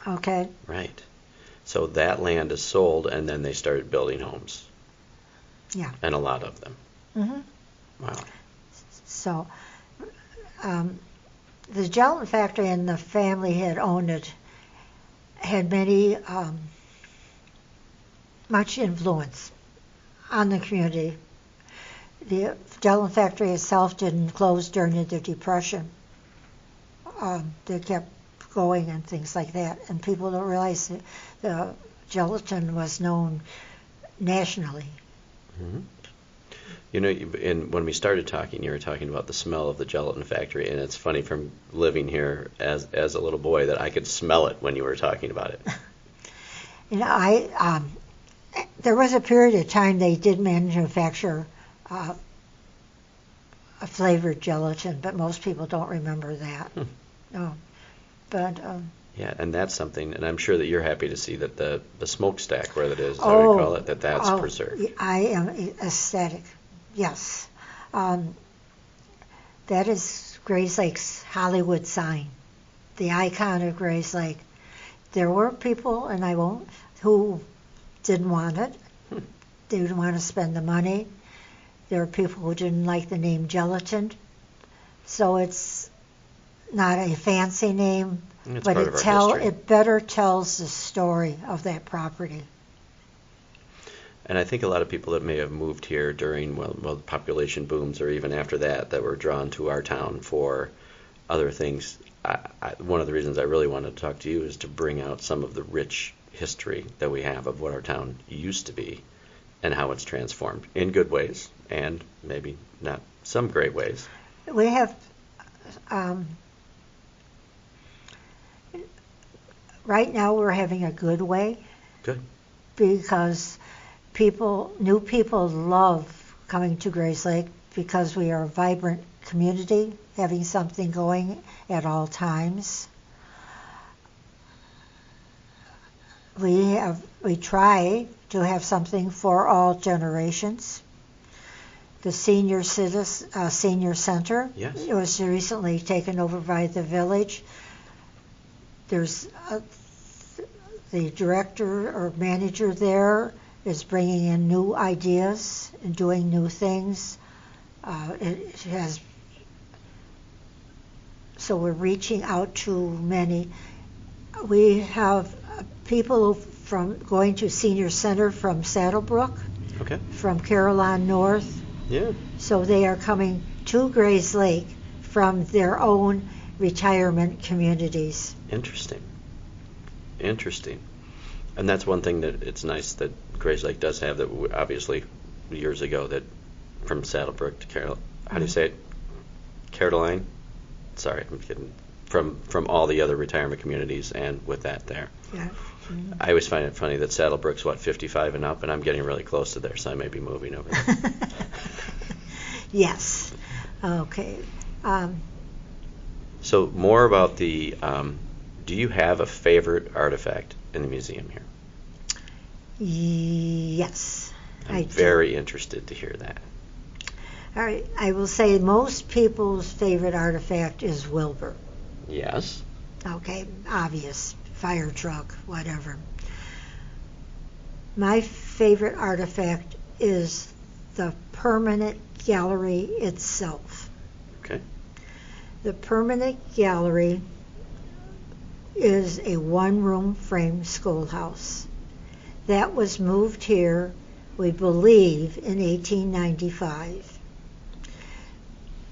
Okay. Right. So that land is sold, and then they started building homes. Yeah. And a lot of them. Mm-hmm. Wow. So, the gelatin factory and the family had owned it, had much influence on the community. The gelatin factory itself didn't close during the Depression. They kept going and things like that, and people don't realize that the gelatin was known nationally. Mm-hmm. When we started talking, you were talking about the smell of the gelatin factory, and it's funny from living here as a little boy that I could smell it when you were talking about it. There was a period of time they did manufacture a flavored gelatin, but most people don't remember that. No, but yeah, and that's something, and I'm sure that you're happy to see that the smokestack, where that is, how you call it, that's preserved. I am ecstatic. Yes, that is Grayslake's Hollywood sign, the icon of Grayslake. There were people, and I won't, who didn't want it. They didn't want to spend the money. There are people who didn't like the name gelatin. So it's not a fancy name, but it better tells the story of that property. And I think a lot of people that may have moved here during, well, the population booms or even after that were drawn to our town for other things. One of the reasons I really wanted to talk to you is to bring out some of the rich history that we have of what our town used to be and how it's transformed in good ways and maybe not some great ways. We have right now we're having a good way. Good. Because new people love coming to Grayslake because we are a vibrant community, having something going at all times. We try to have something for all generations. The senior center, yes, it was recently taken over by the village. There's the director or manager there is bringing in new ideas and doing new things. So we're reaching out to many. We have people from going to senior center from Saddlebrook, okay, from Carolina North. Yeah. So they are coming to Grayslake from their own retirement communities. Interesting. And that's one thing that it's nice that Grayslake does have, that obviously years ago, that from Saddlebrook to how do you say it? Caroline? Sorry, I'm kidding. From all the other retirement communities, and with that there. Yeah. Mm-hmm. I always find it funny that Saddlebrook's 55 and up, and I'm getting really close to there, so I may be moving over there. Yes. Okay. So more about the, do you have a favorite artifact in the museum here? Yes. I'm very interested to hear that. All right. I will say most people's favorite artifact is Wilbur. Yes. Okay. Obvious. Fire truck, whatever. My favorite artifact is the permanent gallery itself. Okay. The permanent gallery is a one-room frame schoolhouse. That was moved here, we believe, in 1895.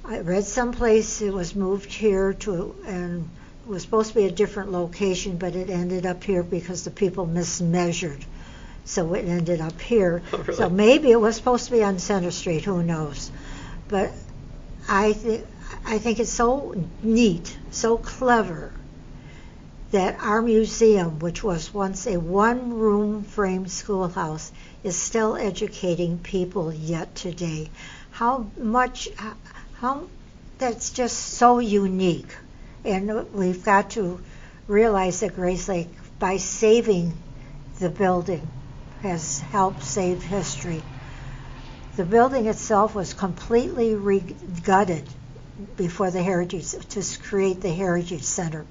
I read someplace it was moved here and it was supposed to be a different location, but it ended up here because the people mismeasured. So it ended up here. Oh, really? So maybe it was supposed to be on Center Street, who knows. But I think it's so neat, so clever, that our museum, which was once a one-room frame schoolhouse, is still educating people yet today. How that's just so unique. And we've got to realize that Grayslake, by saving the building, has helped save history. The building itself was completely gutted before the Heritage, to create the Heritage Center.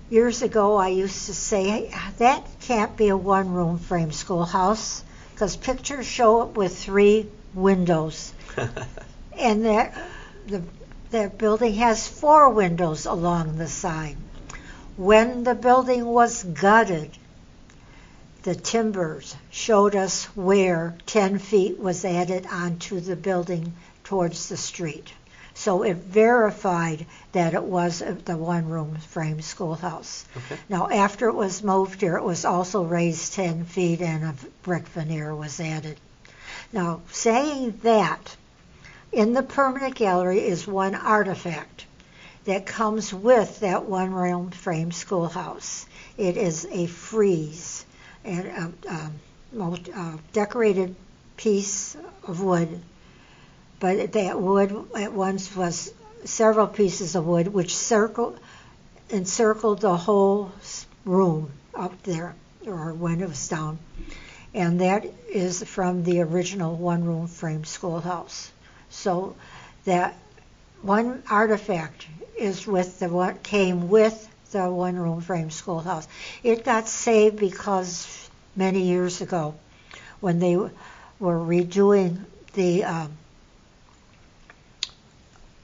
Years ago, I used to say, hey, that can't be a one-room frame schoolhouse, because pictures show it with 3 windows. And that building has 4 windows along the side. When the building was gutted, the timbers showed us where 10 feet was added onto the building towards the street. So it verified that it was the one-room frame schoolhouse. Okay. Now, after it was moved here, it was also raised 10 feet and a brick veneer was added. Now, saying that, in the permanent gallery is one artifact that comes with that one-room frame schoolhouse. It is a frieze and decorated piece of wood. But that wood at once was several pieces of wood which encircled the whole room up there, or when it was down. And that is from the original one-room frame schoolhouse. So that one artifact is with the what came with the one-room frame schoolhouse. It got saved because many years ago, when they were redoing the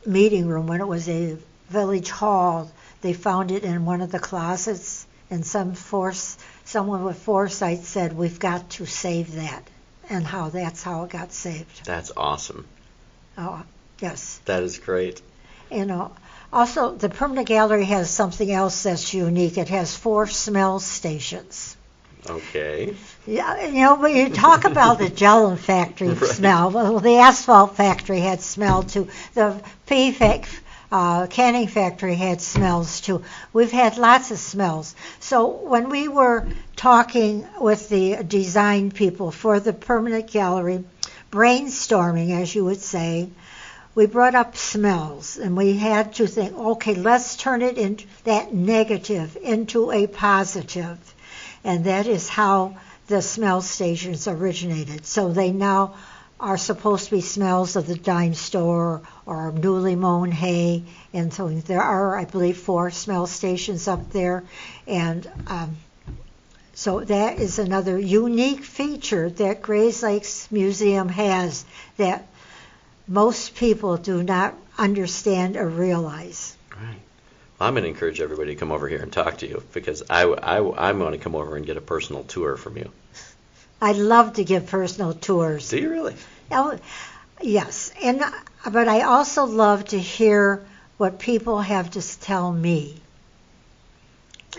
meeting room, when it was a village hall, they found it in one of the closets, and someone with foresight said, we've got to save that, and that's how it got saved. That's awesome. Oh, yes. That is great. Also, the permanent gallery has something else that's unique. It has 4 smell stations. Okay. Yeah, when you talk about the gelatin factory Right. smell, well, the asphalt factory had smell too. The canning factory had smells too. We've had lots of smells. So when we were talking with the design people for the permanent gallery, brainstorming, as you would say, we brought up smells, and we had to think, okay, let's turn it into that negative into a positive. And that is how the smell stations originated. So they now are supposed to be smells of the dime store or newly mown hay. And so there are, I believe, 4 smell stations up there. And so that is another unique feature that Grayslake's museum has that most people do not understand or realize. Right. Well, I'm going to encourage everybody to come over here and talk to you, because I'm going to come over and get a personal tour from you. I love to give personal tours. Do you really? Oh, yes, but I also love to hear what people have to tell me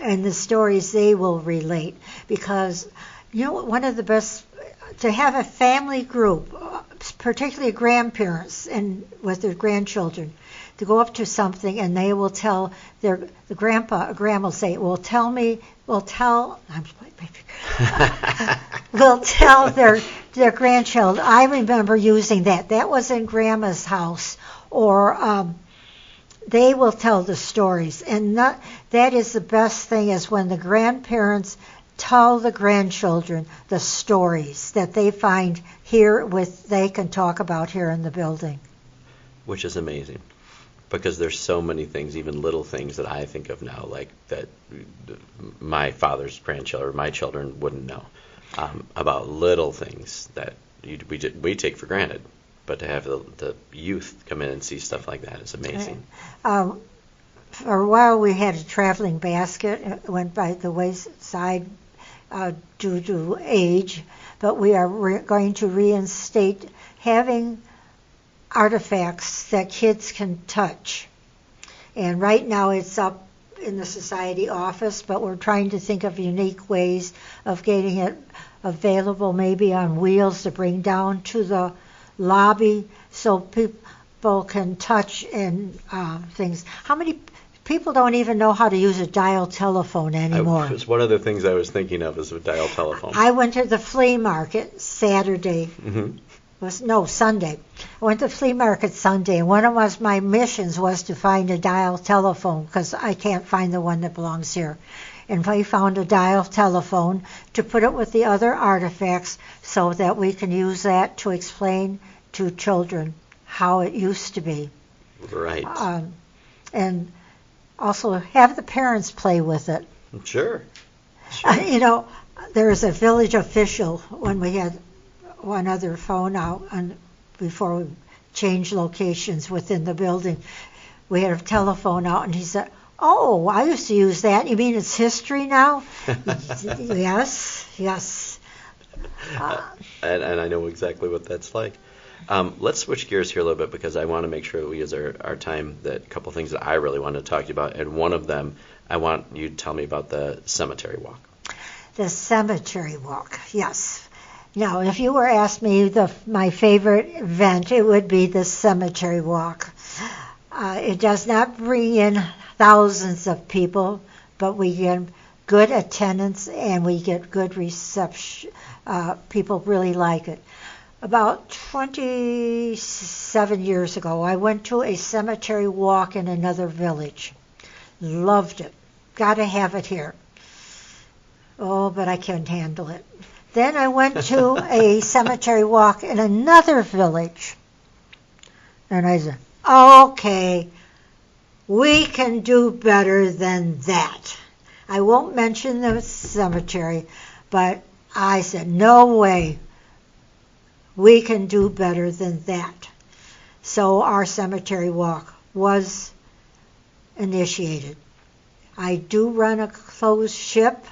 and the stories they will relate, because one of the best, to have a family group, particularly grandparents and with their grandchildren, to go up to something and they will tell the grandma will say, will tell their grandchild, I remember using that. That was in Grandma's house. Or they will tell the stories. And that is the best thing, is when the grandparents tell the grandchildren the stories that they find here they can talk about here in the building. Which is amazing. Because there's so many things, even little things that I think of now, like that my father's grandchildren, my children wouldn't know about little things that we take for granted. But to have the youth come in and see stuff like that is amazing. For a while we had a traveling basket. It went by the wayside due to age, but we are going to reinstate having artifacts that kids can touch. And right now it's up in the society office, but we're trying to think of unique ways of getting it available, maybe on wheels to bring down to the lobby so people can touch and things. How many people don't even know how to use a dial telephone anymore? It's one of the things I was thinking of, is a dial telephone. I went to the flea market Saturday. Mm-hmm. Sunday. I went to the flea market Sunday, and one of my missions was to find a dial telephone, because I can't find the one that belongs here. And we found a dial telephone to put it with the other artifacts so that we can use that to explain to children how it used to be. Right. And also have the parents play with it. Sure. There was a village official when we had one other phone out before we changed locations within the building. We had a telephone out, and he said, "Oh, I used to use that. You mean it's history now?" Yes. And I know exactly what that's like. Let's switch gears here a little bit, because I want to make sure that we use our time, that a couple things that I really want to talk to you about. And one of them, I want you to tell me about the cemetery walk. The cemetery walk, yes. Now, if you were asked me my favorite event, it would be the cemetery walk. It does not bring in thousands of people, but we get good attendance, and we get good reception. People really like it. About 27 years ago, I went to a cemetery walk in another village. Loved it. Got to have it here. Oh, but I can't handle it. Then I went to a cemetery walk in another village. And I said, okay, we can do better than that. I won't mention the cemetery, but I said, no way. We can do better than that. So our cemetery walk was initiated. I do run a closed ship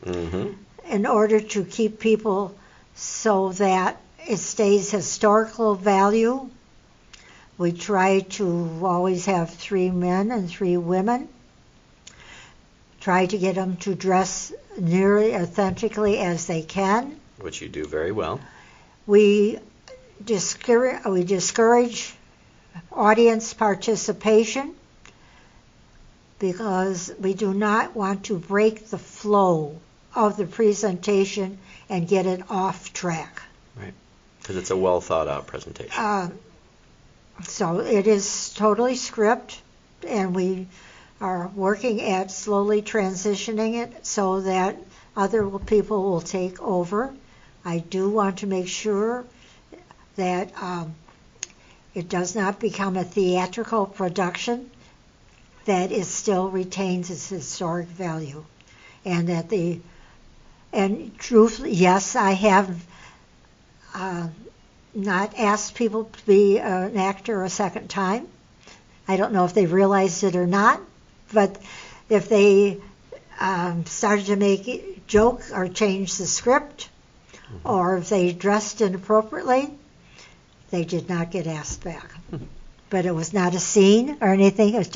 in order to keep people so that it stays historical value. We try to always have 3 men and 3 women. Try to get them to dress nearly authentically as they can. Which you do very well. We discourage audience participation because we do not want to break the flow of the presentation and get it off track. Right, because it's a well thought out presentation. So it is totally script, and we are working at slowly transitioning it so that other people will take over. I do want to make sure that it does not become a theatrical production, that it still retains its historic value. And that and truthfully, yes, I have not asked people to be an actor a second time. I don't know if they realized it or not, but if they started to make a joke or change the script, or if they dressed inappropriately, they did not get asked back. But it was not a scene or anything. It was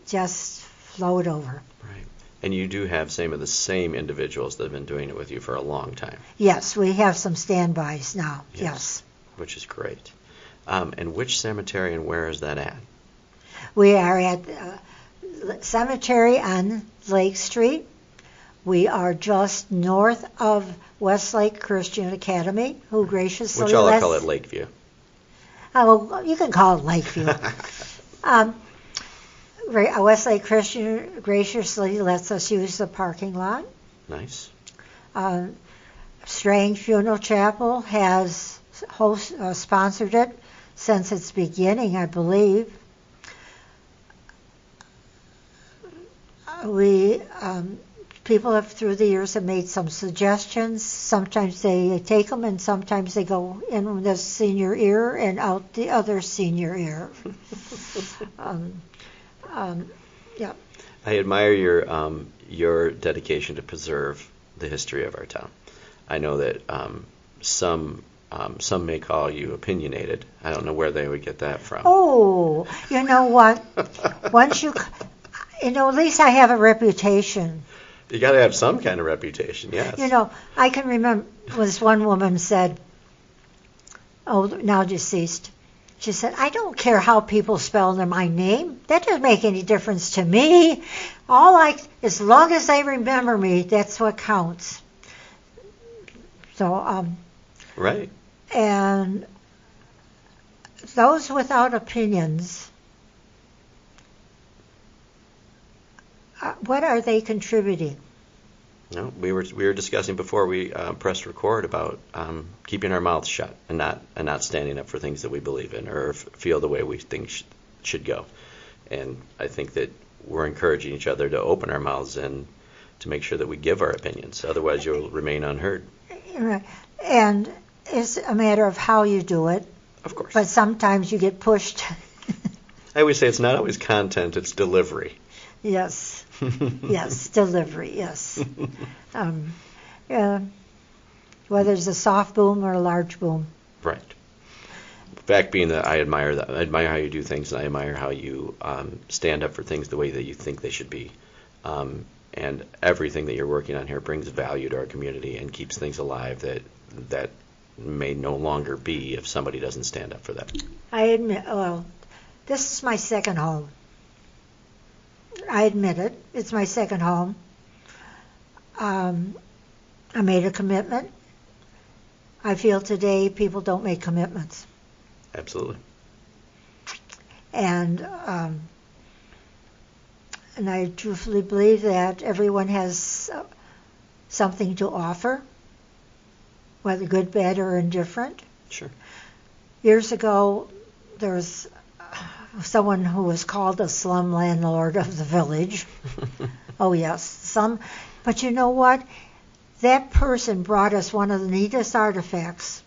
just flowed over. Right. And you do have some of the same individuals that have been doing it with you for a long time. Yes, we have some standbys now. Yes. Which is great. And which cemetery and where is that at? We are at cemetery on Lake Street. We are just north of Westlake Christian Academy, who graciously Which I'll call it Lakeview. Oh, you can call it Lakeview. Westlake Christian graciously lets us use the parking lot. Nice. Strang Funeral Chapel has sponsored it since its beginning, I believe. People have through the years have made some suggestions. Sometimes they take them, and sometimes they go in the senior ear and out the other senior ear. Yeah. I admire your dedication to preserve the history of our town. I know that some may call you opinionated. I don't know where they would get that from. Oh, you know what? Once at least I have a reputation. You got to have some kind of reputation, yes. I can remember was one woman said, now deceased. She said, I don't care how people spell my name. That doesn't make any difference to me. As long as they remember me, that's what counts. So, right. And those without opinions, what are they contributing? No, we were discussing before we pressed record about keeping our mouths shut and not standing up for things that we believe in or feel the way we think should go. And I think that we're encouraging each other to open our mouths and to make sure that we give our opinions. Otherwise, you'll remain unheard. Right. And it's a matter of how you do it. Of course. But sometimes you get pushed. I always say it's not always content, it's delivery. Yes. Yes, delivery, yes. Whether it's a soft boom or a large boom. Right. The fact being that I admire that. I admire how you do things, and I admire how you stand up for things the way that you think they should be. And everything that you're working on here brings value to our community and keeps things alive that may no longer be if somebody doesn't stand up for that. I admit, this is my second home. I admit it. It's my second home. I made a commitment. I feel today people don't make commitments. Absolutely. And I truthfully believe that everyone has something to offer, whether good, bad, or indifferent. Sure. Years ago, there was someone who was called a slum landlord of the village. Oh, yes. But you know what? That person brought us one of the neatest artifacts.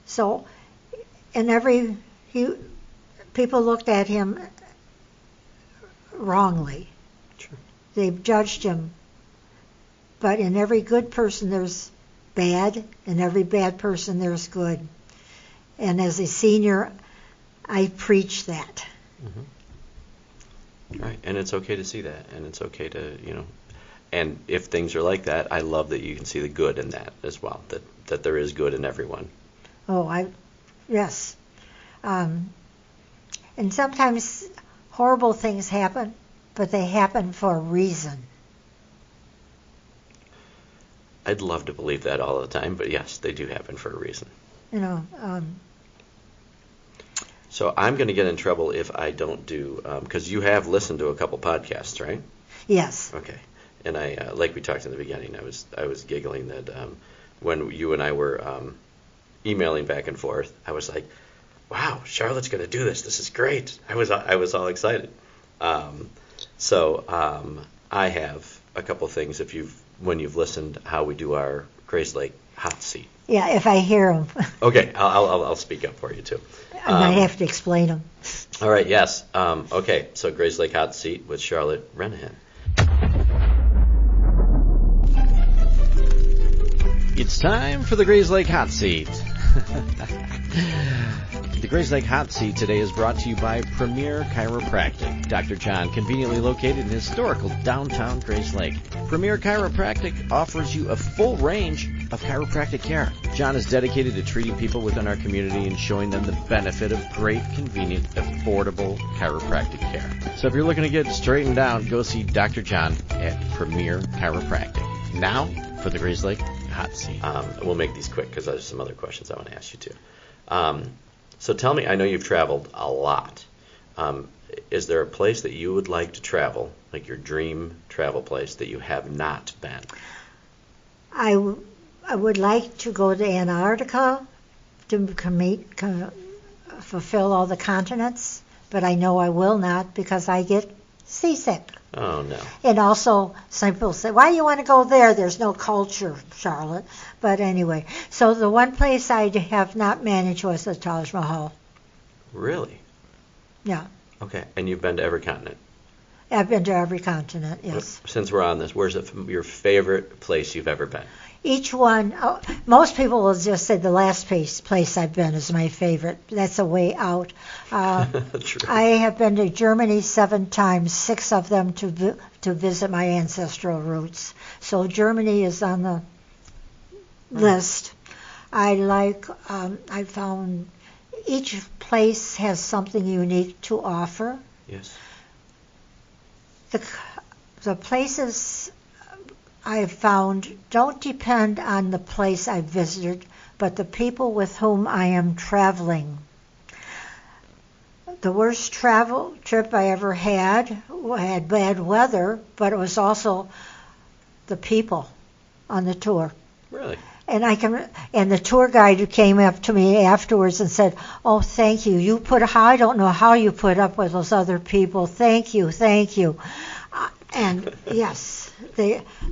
So, people looked at him wrongly. Sure. They judged him. But in every good person there's bad, in every bad person there's good. And as a senior, I preach that. Mm-hmm. Right, and it's okay to see that, and it's okay to, and if things are like that, I love that you can see the good in that as well, that there is good in everyone. Yes. And sometimes horrible things happen, but they happen for a reason. I'd love to believe that all the time, but yes, they do happen for a reason. So I'm going to get in trouble if I don't do, because you have listened to a couple podcasts, right? Yes. Okay. And I, like we talked in the beginning, I was giggling that when you and I were emailing back and forth, I was like, wow, Charlotte's going to do this. This is great. I was all excited. So I have a couple things when you've listened how we do our Grayslake hot seat. Yeah, if I hear them. Okay, I'll speak up for you too. I might have to explain them. All right, yes. Okay, so Grayslake hot seat with Charlotte Renehan. It's time for the Grayslake Hot Seat. The Grayslake Hot Seat today is brought to you by Premier Chiropractic. Dr. John, conveniently located in historical downtown Grayslake. Premier Chiropractic offers you a full range of chiropractic care. John is dedicated to treating people within our community and showing them the benefit of great, convenient, affordable chiropractic care. So if you're looking to get straightened out, go see Dr. John at Premier Chiropractic. Now for the Grayslake Hot Seat. We'll make these quick because there's some other questions I want to ask you too. So tell me, I know you've traveled a lot. Is there a place that you would like to travel, like your dream travel place, that you have not been? I would like to go to Antarctica to fulfill all the continents, but I know I will not because I get seasick. Oh, no. And also, some people say, why do you want to go there? There's no culture, Charlotte. But anyway, so the one place I have not managed was the Taj Mahal. Really? Yeah. Okay, and you've been to every continent? I've been to every continent, yes. Since we're on this, where's your favorite place you've ever been? Each one, most people will just say the last place I've been is my favorite. That's a way out. True. I have been to Germany 7 times, 6 of them to visit my ancestral roots. So Germany is on the list. I found each place has something unique to offer. Yes. The places I've found don't depend on the place I visited, but the people with whom I am traveling. The worst travel trip I ever had bad weather, but it was also the people on the tour. Really? And the tour guide who came up to me afterwards and said, "Oh, thank you. I don't know how you put up with those other people. Thank you." And yes,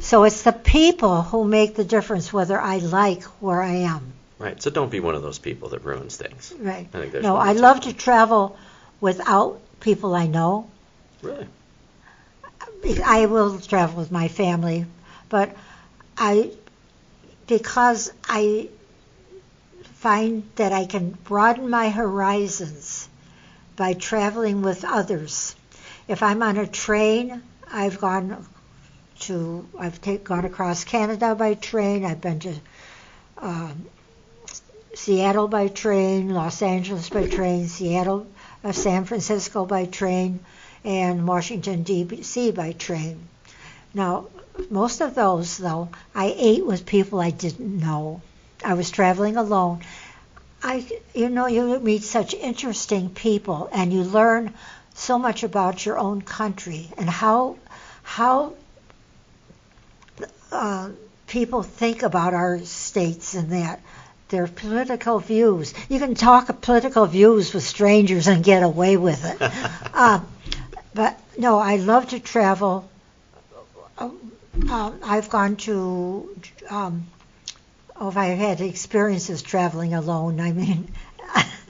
so it's the people who make the difference whether I like where I am. Right. So don't be one of those people that ruins things. Right. I think there's I love to travel without people I know. Really? I will travel with my family, but because I find that I can broaden my horizons by traveling with others. If I'm on a train, I've gone across Canada by train. I've been to Seattle by train, Los Angeles by train, San Francisco by train, and Washington, D.C. by train. Now, most of those, though, I ate with people I didn't know. I was traveling alone. You meet such interesting people, and you learn so much about your own country and how people think about our states and their political views. You can talk political views with strangers and get away with it. But no, I love to travel. I've gone to, I've had experiences traveling alone. I mean,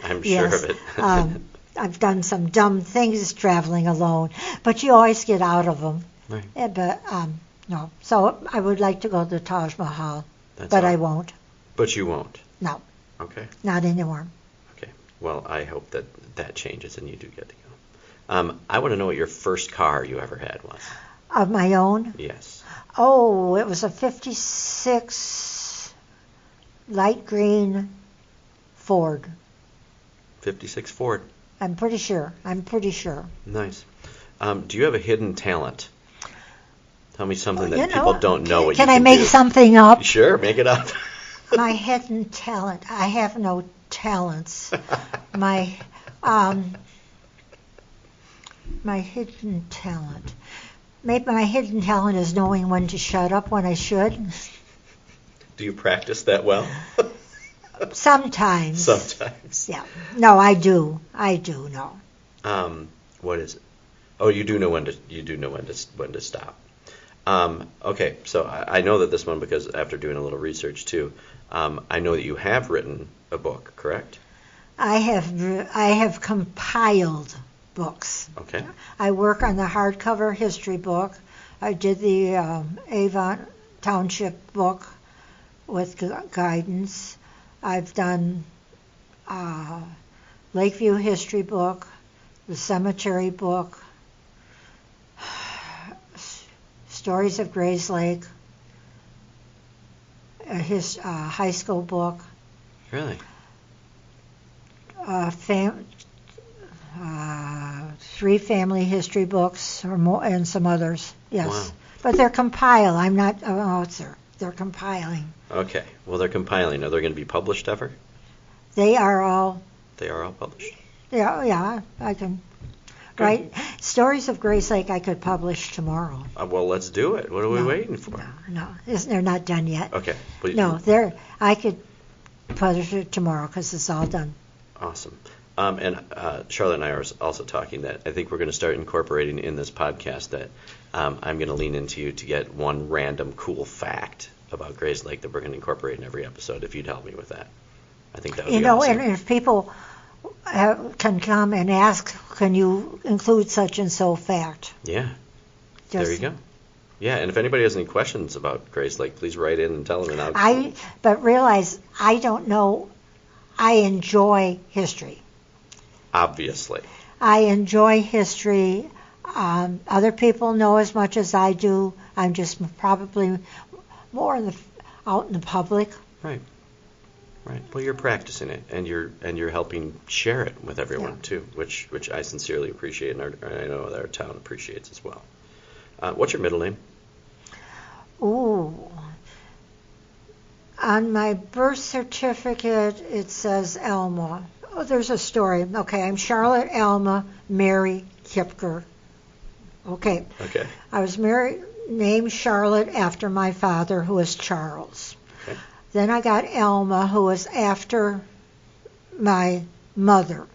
I'm yes, sure of it. I've done some dumb things traveling alone, but you always get out of them. Right. But no, so I would like to go to the Taj Mahal, That's but all. I won't. But you won't. No. Okay. Not anymore. Okay. Well, I hope that changes and you do get to go. I want to know what your first car you ever had was. Of my own? Yes. Oh, it was a 56 light green Ford. 56 Ford. I'm pretty sure. Nice. Do you have a hidden talent? Tell me something that You people know, don't know what you Can can I make do. something up? Sure, make it up. My hidden talent. I have no talents. My hidden talent. Maybe my hidden talent is knowing when to shut up when I should. Do you practice that well? Sometimes. Sometimes. Yeah. No, I do. No. What is it? Oh, you do know when to stop. Okay, so I know that this one because after doing a little research too, I know that you have written a book, correct? I have compiled books. Okay. I work on the hardcover history book. I did the Avon Township book with guidance. I've done Lakeview history book, the cemetery book, Stories of Grayslake, his high school book. Really? 3 family history books or more, and some others. Yes. Wow. But they're compiled. I'm not an author. They're compiling. Okay. Well, they're compiling. Are they going to be published ever? They are all. They are all published. Yeah. I can. Good. Right. Stories of Grayslake I could publish tomorrow. Well, let's do it. What are we waiting for? No. They're not done yet. Okay. Well, No, I could publish it tomorrow because it's all done. Awesome. And Charlotte and I are also talking that I think we're going to start incorporating in this podcast that I'm going to lean into you to get one random cool fact about Grayslake that we're going to incorporate in every episode. If you'd help me with that, I think that would be awesome. And if people can come and ask, can you include such and so fact? Yeah. There you go. Yeah, and if anybody has any questions about Grayslake, please write in and tell them. But realize I don't know. I enjoy history. Obviously. I enjoy history. Other people know as much as I do. I'm just probably more out in the public. Right. Well, you're practicing it, and you're helping share it with everyone too, which I sincerely appreciate, and I know that our town appreciates as well. What's your middle name? Ooh. On my birth certificate, it says Elma. Oh, there's a story. Okay, I'm Charlotte Elma Mary Kipker. Okay. I was named Charlotte after my father, who was Charles. Okay. Then I got Elma, who was after my mother.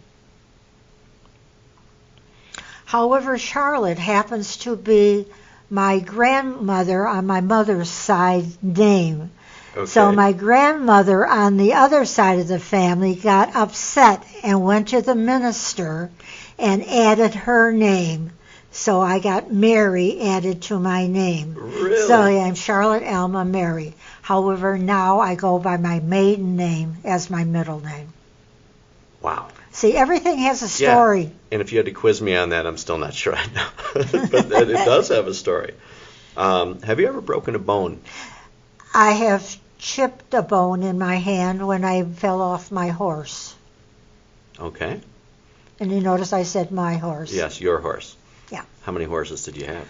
However, Charlotte happens to be my grandmother on my mother's side name. Okay. So my grandmother on the other side of the family got upset and went to the minister and added her name. So I got Mary added to my name. Really? So yeah, I'm Charlotte Elma Mary. However, now I go by my maiden name as my middle name. Wow. See, everything has a story. Yeah. And if you had to quiz me on that, I'm still not sure I know. But it does have a story. Have you ever broken a bone? I have chipped a bone in my hand when I fell off my horse. Okay. And you notice I said my horse. Yes, your horse. Yeah. How many horses did you have?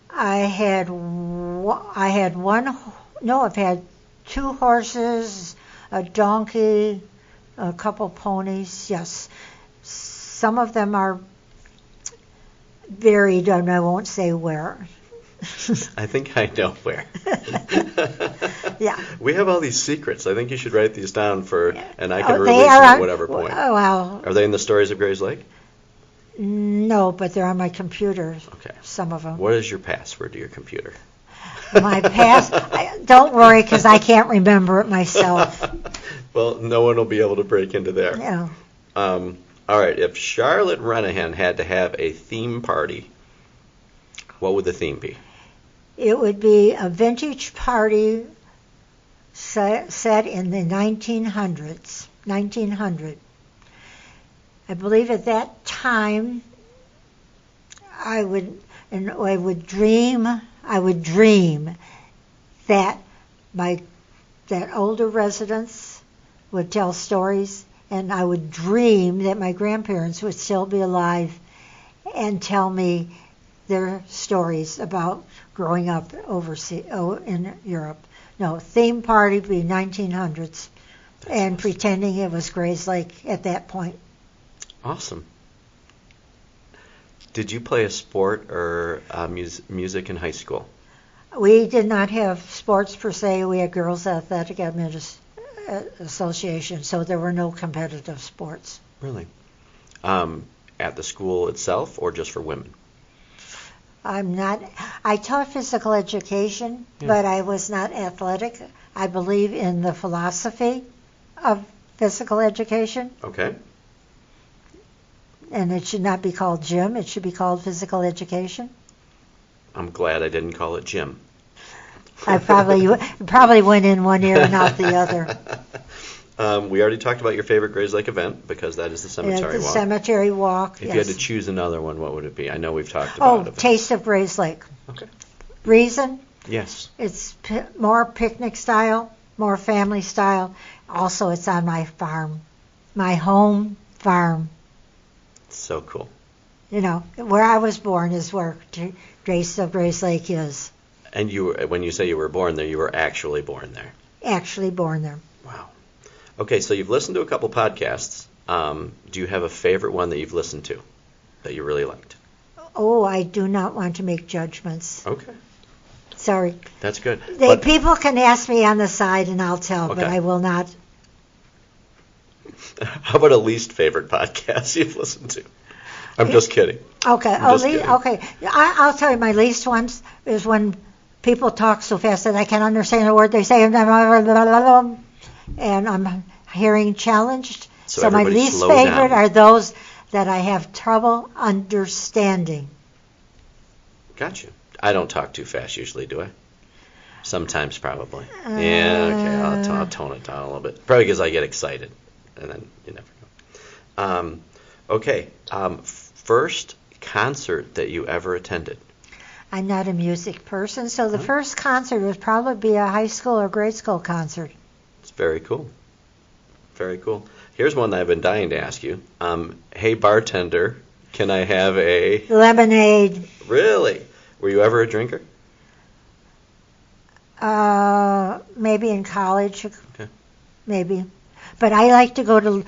I had one. No, I've had 2 horses, a donkey, a couple ponies. Yes, some of them are buried, and I won't say where. I think I know where. Yeah. We have all these secrets. I think you should write these down and I can They release them are at whatever point. Well, Are they in the stories of Grayslake? no, but they're on my computer. Okay. Some of them. What is your password to your computer? My past. Don't worry, because I can't remember it myself. Well, no one will be able to break into there. Yeah. All right. If Charlotte Renehan had to have a theme party, what would the theme be? It would be a vintage party set in the 1900s. 1900. I believe at that time I would dream that that older residents would tell stories, and I would dream that my grandparents would still be alive and tell me their stories about growing up overseas in Europe. No, theme party would be 1900s, and awesome. Pretending it was Grayslake at that point. Awesome. Did you play a sport or music in high school? We did not have sports per se. We had Girls Athletic Association, so there were no competitive sports. Really? At the school itself, or just for women? I taught physical education, but I was not athletic. I believe in the philosophy of physical education. Okay. And it should not be called gym. It should be called physical education. I'm glad I didn't call it gym. I probably went in one ear and out the other. We already talked about your favorite Grayslake event, because that is the cemetery walk. The cemetery walk, If you had to choose another one, what would it be? I know we've talked about it. Taste of Grayslake. Okay. Reason? Yes. It's more picnic style, more family style. Also, it's on my farm, my home farm. So cool. You know, where I was born is where Taste of Grayslake is. And when you say you were born there, you were actually born there? Actually born there. Wow. Okay, so you've listened to a couple podcasts. Do you have a favorite one that you've listened to that you really liked? Oh, I do not want to make judgments. Okay. Sorry. That's good. People can ask me on the side and I'll tell, okay. But I will not. How about a least favorite podcast you've listened to? I'm just kidding. Okay. Kidding. Okay. I'll tell you my least ones is when people talk so fast that I can't understand a word they say, and I'm hearing challenged. So my least favorite are those that I have trouble understanding. Gotcha. I don't talk too fast usually, do I? Sometimes, probably. Yeah, okay. I'll tone it down a little bit. Probably because I get excited, and then you never know. Okay. First concert that you ever attended? I'm not a music person, so the first concert would probably be a high school or grade school concert. It's very cool. Very cool. Here's one that I've been dying to ask you. Hey, bartender, can I have a... lemonade. Really? Were you ever a drinker? Maybe in college. Okay. Maybe. But I like to go to...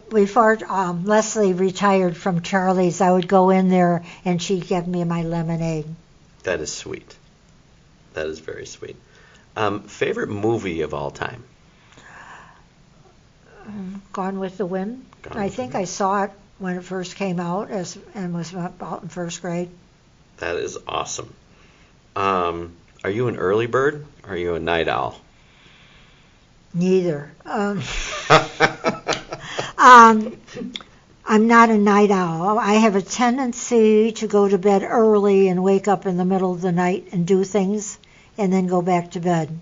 before Leslie retired from Charlie's, I would go in there and she'd give me my lemonade. That is sweet. That is very sweet. Favorite movie of all time? Gone with the Wind. I think I saw it when it first came out and was about in first grade. That is awesome. Are you an early bird or are you a night owl? Neither. I'm not a night owl. I have a tendency to go to bed early and wake up in the middle of the night and do things and then go back to bed.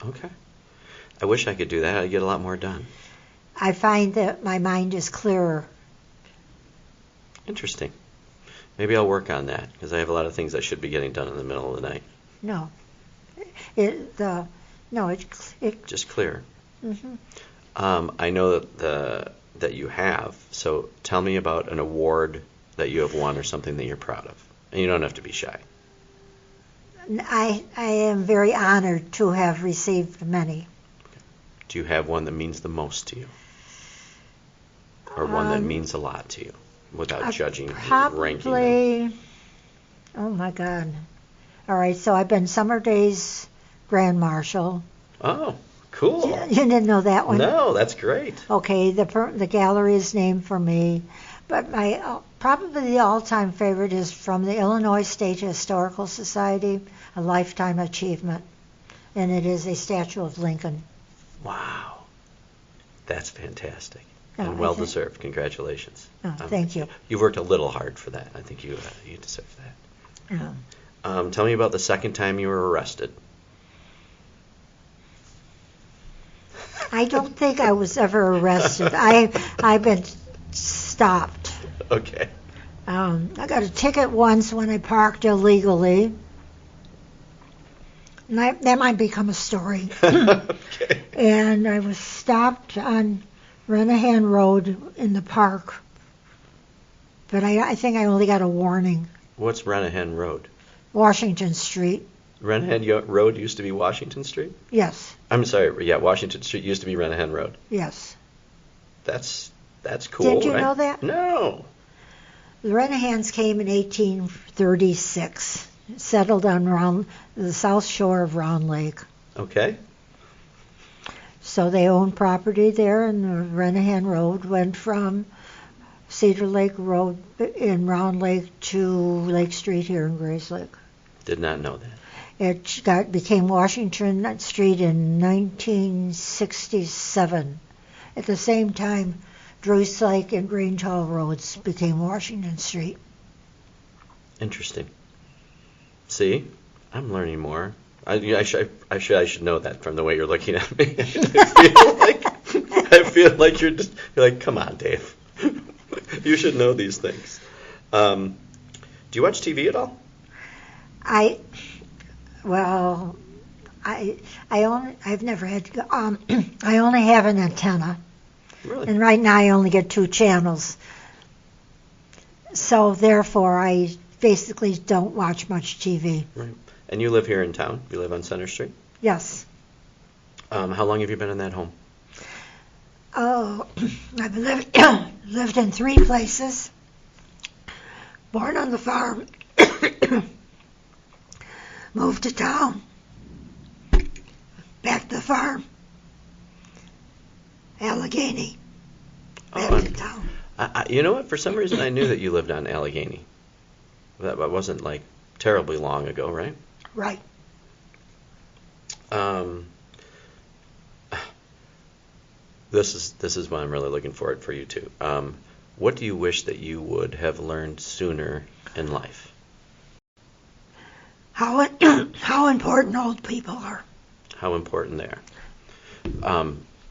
Okay. I wish I could do that. I'd get a lot more done. I find that my mind is clearer. Interesting. Maybe I'll work on that because I have a lot of things I should be getting done in the middle of the night. No. It's just clear. Mm-hmm. I know that you have. So tell me about an award that you have won or something that you're proud of. And you don't have to be shy. I am very honored to have received many. Do you have one that means the most to you? Or one that means a lot to you, without judging, ranking them? Probably, oh my God. All right, so I've been Summer Days Grand Marshal. Oh, cool. You didn't know that one? No, that's great. Okay, the gallery is named for me. But my probably the all-time favorite is from the Illinois State Historical Society, a lifetime achievement, and it is a statue of Lincoln. Wow, that's fantastic. Oh, And well deserved. Congratulations. Oh, thank you. You worked a little hard for that. I think you deserve that. Oh. Tell me about the second time you were arrested. I don't think I was ever arrested. I've been stopped. Okay. I got a ticket once when I parked illegally. And that might become a story. Okay. And I was stopped on Renehan Road in the park. But I think I only got a warning. What's Renehan Road? Washington Street. Renehan Road used to be Washington Street? Yes. I'm sorry. Yeah, Washington Street used to be Renehan Road. Yes. That's cool. Did you right? know that? No. The Renehans came in 1836, settled on the south shore of Round Lake. Okay. So they owned property there, and the Renehan Road went from Cedar Lake Road in Round Lake to Lake Street here in Grayslake. Did not know that. It became Washington Street in 1967. At the same time, Grayslake and Grange Hall Roads became Washington Street. Interesting. See, I'm learning more. I should know that from the way you're looking at me. I feel like you're like, come on, Dave. You should know these things. Do you watch TV at all? I've never had. I only have an antenna. Really? And right now I only get 2 channels. So therefore I basically don't watch much TV. Right. And you live here in town? You live on Center Street? Yes. How long have you been in that home? Oh, I've lived in 3 places. Born on the farm. Moved to town. Back to the farm. Allegheny. Back to town. You know what? For some reason, I knew that you lived on Allegheny. That wasn't like terribly long ago, right? Right. This is what I'm really looking forward for you too. What do you wish that you would have learned sooner in life? How important old people are. How important they are.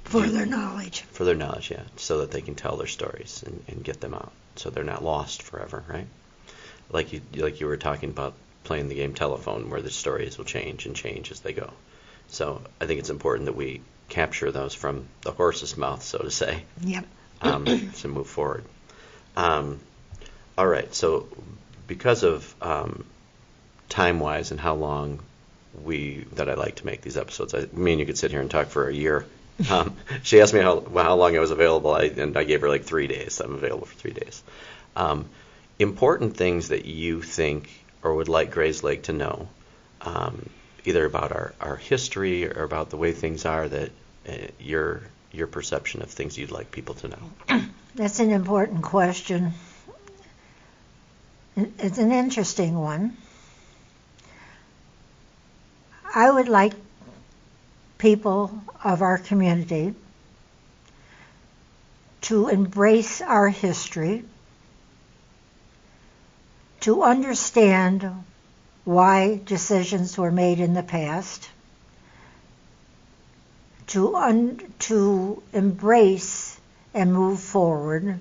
For their knowledge. For their knowledge, yeah, so that they can tell their stories and get them out, so they're not lost forever, right? Like you were talking about playing the game telephone, where the stories will change and change as they go. So I think it's important that we capture those from the horse's mouth, so to say. Yep. To move forward. All right. So because of time-wise and how long that I like to make these episodes, me and you could sit here and talk for a year. She asked me how long I was available, and I gave her like 3 days. I'm available for 3 days. Important things that you think or would like Grayslake to know, either about our history or about the way things are, that your perception of things you'd like people to know. That's an important question. It's an interesting one. I would like people of our community to embrace our history, to understand why decisions were made in the past, to embrace and move forward,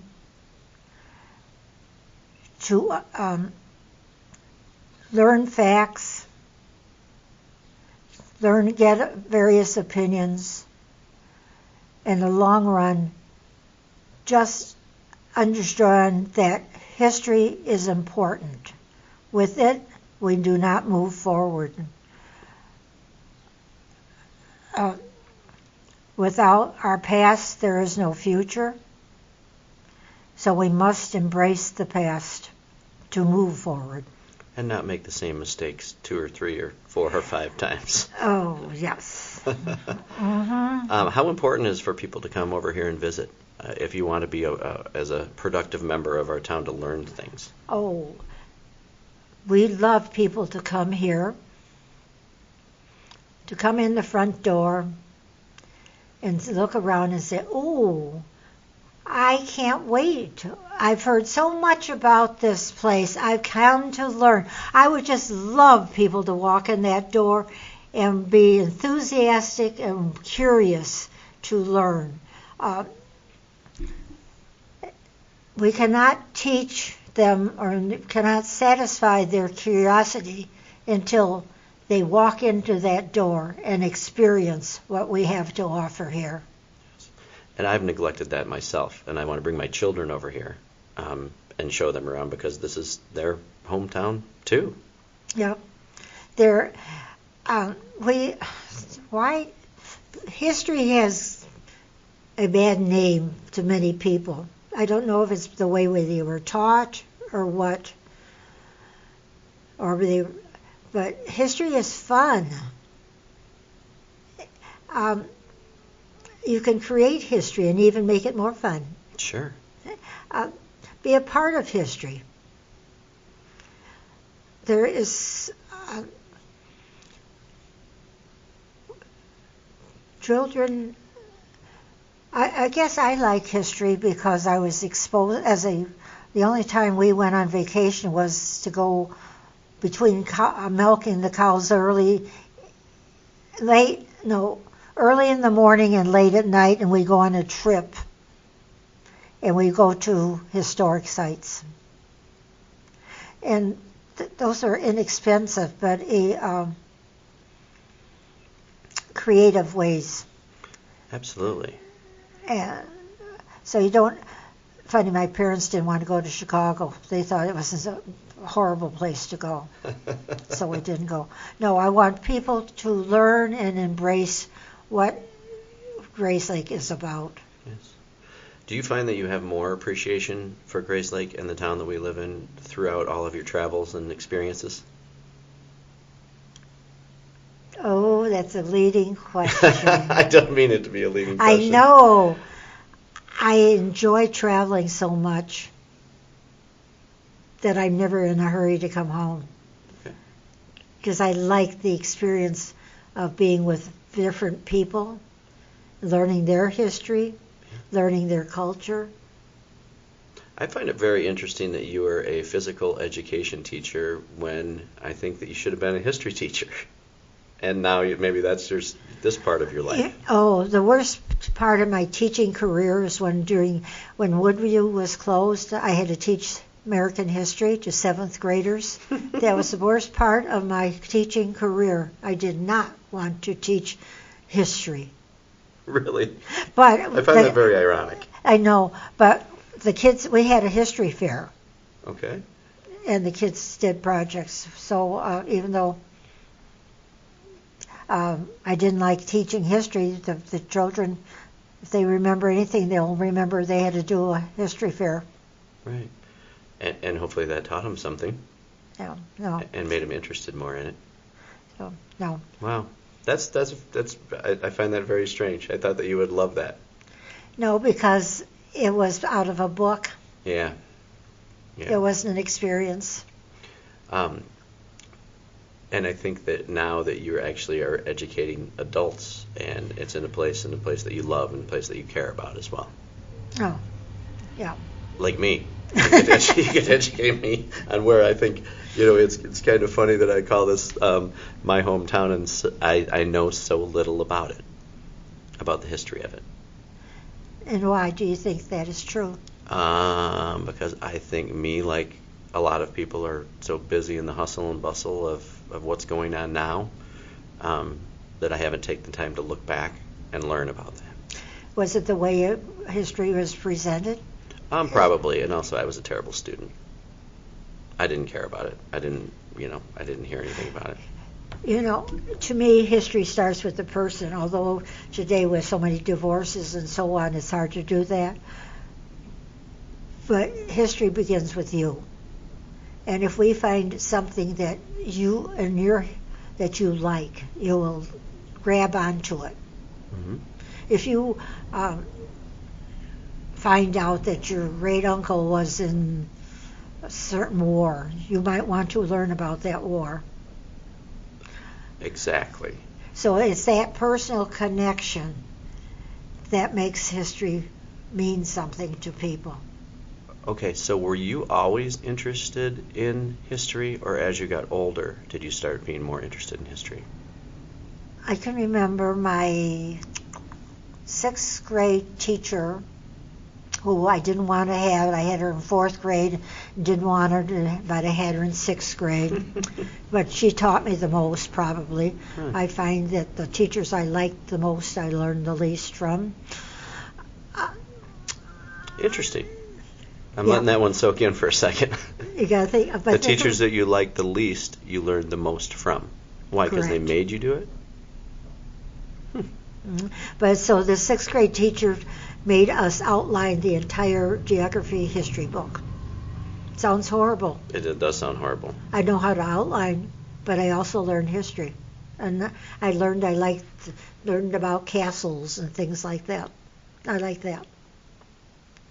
to learn facts, get various opinions. In the long run, just understand that history is important. With it we do not move forward. Without our past, there is no future. So we must embrace the past to move forward. And not make the same mistakes 2 or 3 or 4 or 5 times. Oh, yes. Mm-hmm. How important is it for people to come over here and visit if you want to be as a productive member of our town to learn things? Oh, we love people to come here, to come in the front door and to look around and say, "Oh, I can't wait. I've heard so much about this place. I've come to learn." I would just love people to walk in that door and be enthusiastic and curious to learn. We cannot teach them or cannot satisfy their curiosity until they walk into that door and experience what we have to offer here. And I've neglected that myself, and I want to bring my children over here and show them around because this is their hometown too. Yep. History has a bad name to many people. I don't know if it's the way they were taught or what, but history is fun. You can create history and even make it more fun. Sure. Be a part of history. There is children. I guess I like history because I was exposed the only time we went on vacation was to go between milking the cows early in the morning and late at night, and we go on a trip and we go to historic sites. And those are inexpensive, but creative ways. Absolutely. And so you don't. Funny, my parents didn't want to go to Chicago. They thought it was a horrible place to go, so we didn't go. No, I want people to learn and embrace what Grayslake is about. Yes. Do you find that you have more appreciation for Grayslake and the town that we live in throughout all of your travels and experiences? Oh, that's a leading question. I don't mean it to be a leading question. I know. I enjoy traveling so much that I'm never in a hurry to come home. Because I like the experience of being with different people, learning their history, learning their culture. I find it very interesting that you were a physical education teacher when I think that you should have been a history teacher. And now maybe that's just this part of your life. Oh, the worst part of my teaching career is when Woodview was closed, I had to teach American history to 7th graders. That was the worst part of my teaching career. I did not want to teach history. Really? But I find that very ironic. I know, but the kids, we had a history fair. Okay. And the kids did projects. So even though I didn't like teaching history, the children, if they remember anything, they'll remember they had to do a history fair. Right. And hopefully that taught them something. Yeah, no. And made them interested more in it. So, no. Wow. That's I find that very strange. I thought that you would love that. No, because it was out of a book. Yeah. It wasn't an experience. And I think that now that you actually are educating adults, and it's in a place that you love, and a place that you care about as well. Oh, yeah. Like me. You could educate me on where I think, it's kind of funny that I call this my hometown, and I know so little about it, about the history of it. And why do you think that is true? Because I think me, like a lot of people, are so busy in the hustle and bustle of what's going on now that I haven't taken the time to look back and learn about that. Was it the way history was presented? Probably, and also I was a terrible student. I didn't care about it. I didn't hear anything about it. To me, history starts with the person. Although today with so many divorces and so on, it's hard to do that. But history begins with you. And if we find something that that you like, you will grab onto it. Mm-hmm. If you find out that your great uncle was in a certain war, you might want to learn about that war. Exactly. So it's that personal connection that makes history mean something to people. Okay, so were you always interested in history, or as you got older, did you start being more interested in history? I can remember my 6th grade teacher, who I didn't want to have. I had her in 4th grade, didn't want her, but I had her in 6th grade. But she taught me the most, probably. I find that the teachers I liked the most, I learned the least from. Interesting. I'm letting that one soak in for a second. You gotta think. But the teachers that you liked the least, you learned the most from. Why? Because they made you do it? Mm-hmm. But so the 6th grade teacher made us outline the entire geography history book. Sounds horrible. It does sound horrible. I know how to outline, but I also learned history. And I learned about castles and things like that. I like that.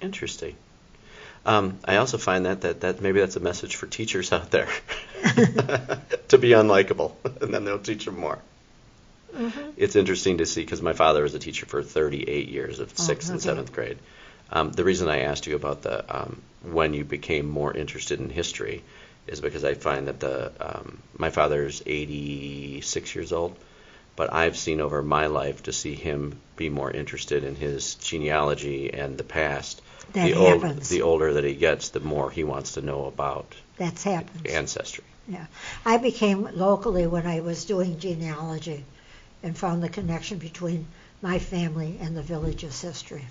Interesting. I also find that maybe that's a message for teachers out there to be unlikable, and then they'll teach them more. Mm-hmm. It's interesting to see, because my father was a teacher for 38 years of 6th and 7th grade. The reason I asked you about when you became more interested in history is because I find that my father's 86 years old, but I've seen over my life to see him be more interested in his genealogy and the past. The older that he gets, the more he wants to know about ancestry. Yeah, I became locally when I was doing genealogy and found the connection between my family and the village's history.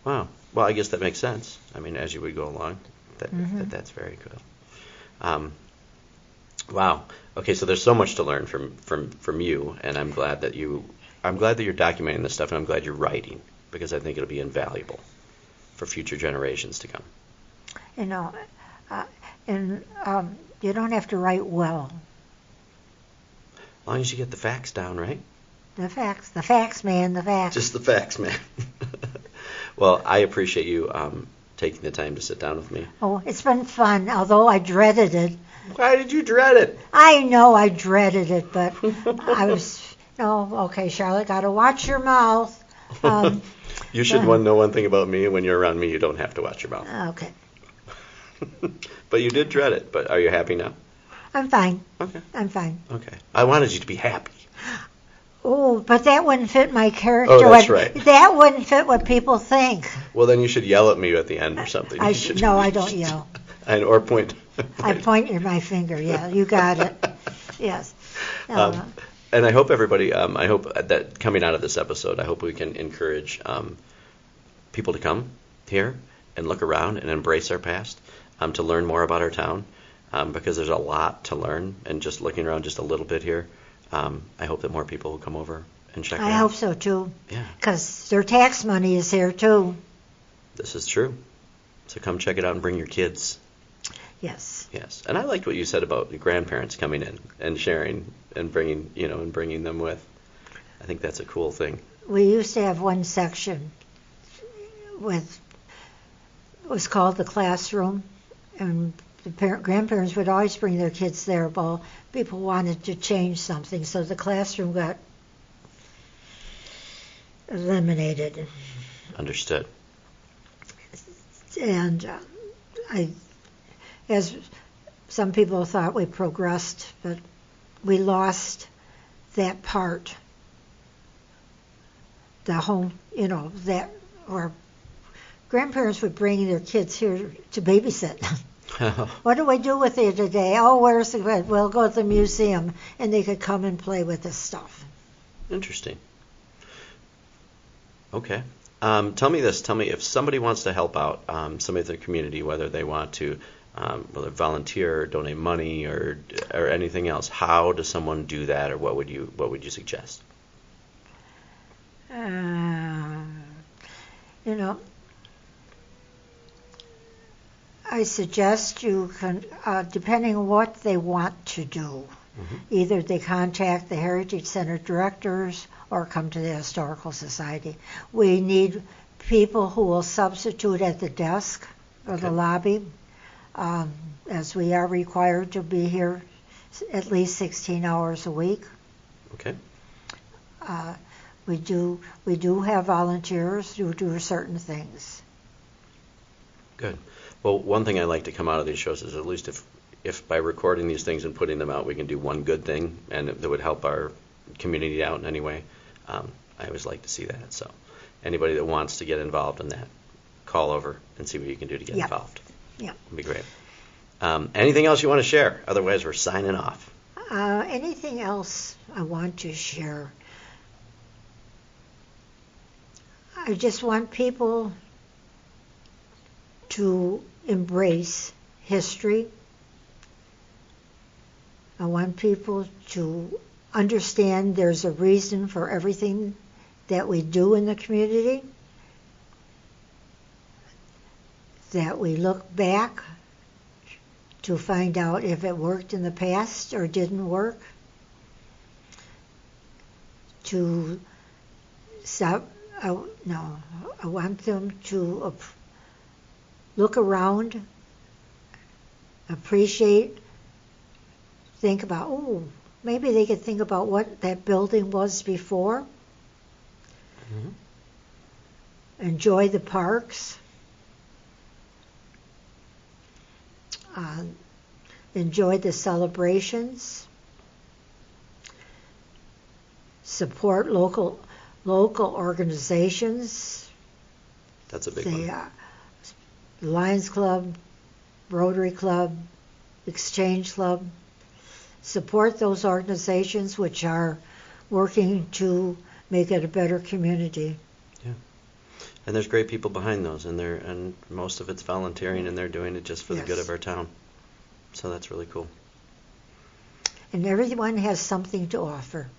Wow. Well, I guess that makes sense. I mean, as you would go along, that's very good. Wow. Okay, so there's so much to learn from you, and I'm glad that you're documenting this stuff, and I'm glad you're writing, because I think it'll be invaluable for future generations to come. You don't have to write well. As long as you get the facts down, right? The facts, man, the facts. Just the facts, man. Well, I appreciate you taking the time to sit down with me. Oh, it's been fun, although I dreaded it. Why did you dread it? I know I dreaded it, but I was, okay, Charlotte, got to watch your mouth. You should know one thing about me. When you're around me, you don't have to watch your mouth. Okay. But you did dread it. But are you happy now? I'm fine. Okay. I'm fine. Okay. I wanted you to be happy. Oh, but that wouldn't fit my character. Oh, that's right. That wouldn't fit what people think. Well, then you should yell at me at the end or something. No, I don't yell. Or point. I point my finger. Yeah, you got it. Yes. And I hope everybody, I hope that coming out of this episode, I hope we can encourage people to come here and look around and embrace our past, to learn more about our town, because there's a lot to learn. And just looking around just a little bit here, I hope that more people will come over and check it out. I hope so, too. Yeah. Because their tax money is here, too. This is true. So come check it out and bring your kids. Yes. Yes. And I liked what you said about the grandparents coming in and sharing and bringing them with. I think that's a cool thing. We used to have one section it was called the classroom, and the grandparents would always bring their kids there. Well, people wanted to change something, so the classroom got eliminated. Understood. And as some people thought we progressed, but we lost that part. The home, that where grandparents would bring their kids here to babysit. What do we do with you today? Oh, where's the bed? We'll go to the museum, and they could come and play with this stuff. Interesting. Okay. Tell me this. Tell me if somebody wants to help out somebody in the community, whether they want to whether volunteer or donate money or anything else, how does someone do that, or what would you suggest? You know, I suggest you can, depending on what they want to do, either they contact the Heritage Center directors or come to the Historical Society. We need people who will substitute at the desk or the lobby, as we are required to be here at least 16 hours a week. Okay. We do have volunteers who do certain things. Good. Well, one thing I like to come out of these shows is, at least if by recording these things and putting them out we can do one good thing and that would help our community out in any way, I always like to see that. So anybody that wants to get involved in that, call over and see what you can do to get involved. Yeah. It'd be great. Anything else you want to share? Otherwise, we're signing off. Anything else I want to share? I just want people to embrace history. I want people to understand there's a reason for everything that we do in the community, that we look back to find out if it worked in the past or didn't work, to stop. I want them to look around, appreciate, think about, maybe they could think about what that building was before. Enjoy the parks. Enjoy the celebrations. Support local organizations. That's a big one. The Lions Club, Rotary Club, Exchange Club. Support those organizations which are working to make it a better community. Yeah. And there's great people behind those, and most of it's volunteering, and they're doing it just for the good of our town. So that's really cool. And everyone has something to offer.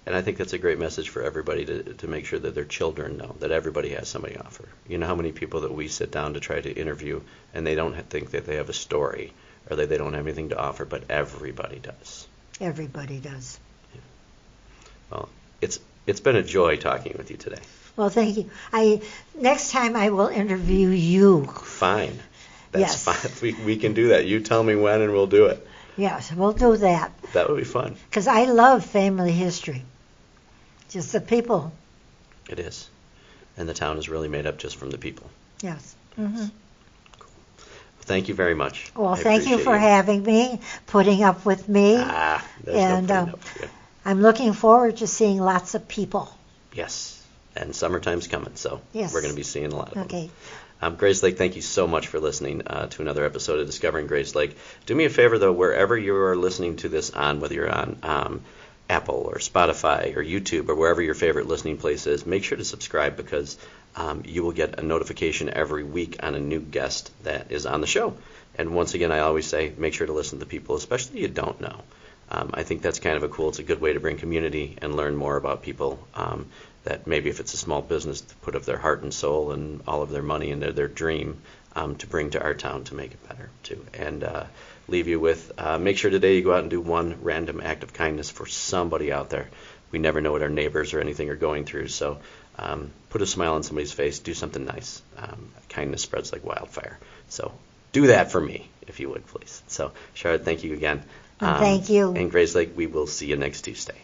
And I think that's a great message for everybody to make sure that their children know that everybody has somebody to offer. You know how many people that we sit down to try to interview, and they don't think that they have a story or that they don't have anything to offer, but everybody does. Everybody does. Yeah. Well, it's been a joy talking with you today. Well, thank you. Next time I will interview you. Fine. That's fine. We can do that. You tell me when and we'll do it. Yes, we'll do that. That would be fun. Because I love family history. Just the people. It is. And the town is really made up just from the people. Yes. Cool. Thank you very much. Well, thank you for having me, putting up with me. There's and no putting up with you. I'm looking forward to seeing lots of people. Yes. And summertime's coming, so we're going to be seeing a lot of them. Grayslake, thank you so much for listening to another episode of Discovering Grayslake. Do me a favor, though, wherever you are listening to this on, whether you're on Apple or Spotify or YouTube or wherever your favorite listening place is, make sure to subscribe, because you will get a notification every week on a new guest that is on the show. And once again, I always say, make sure to listen to people, especially you don't know. I think that's kind of it's a good way to bring community and learn more about people that maybe if it's a small business, to put of their heart and soul and all of their money and their dream to bring to our town to make it better too. And leave you with, make sure today you go out and do one random act of kindness for somebody out there. We never know what our neighbors or anything are going through, so put a smile on somebody's face, do something nice. Kindness spreads like wildfire. So do that for me, if you would, please. So, Charlotte, thank you again. Thank you. And Grayslake, we will see you next Tuesday.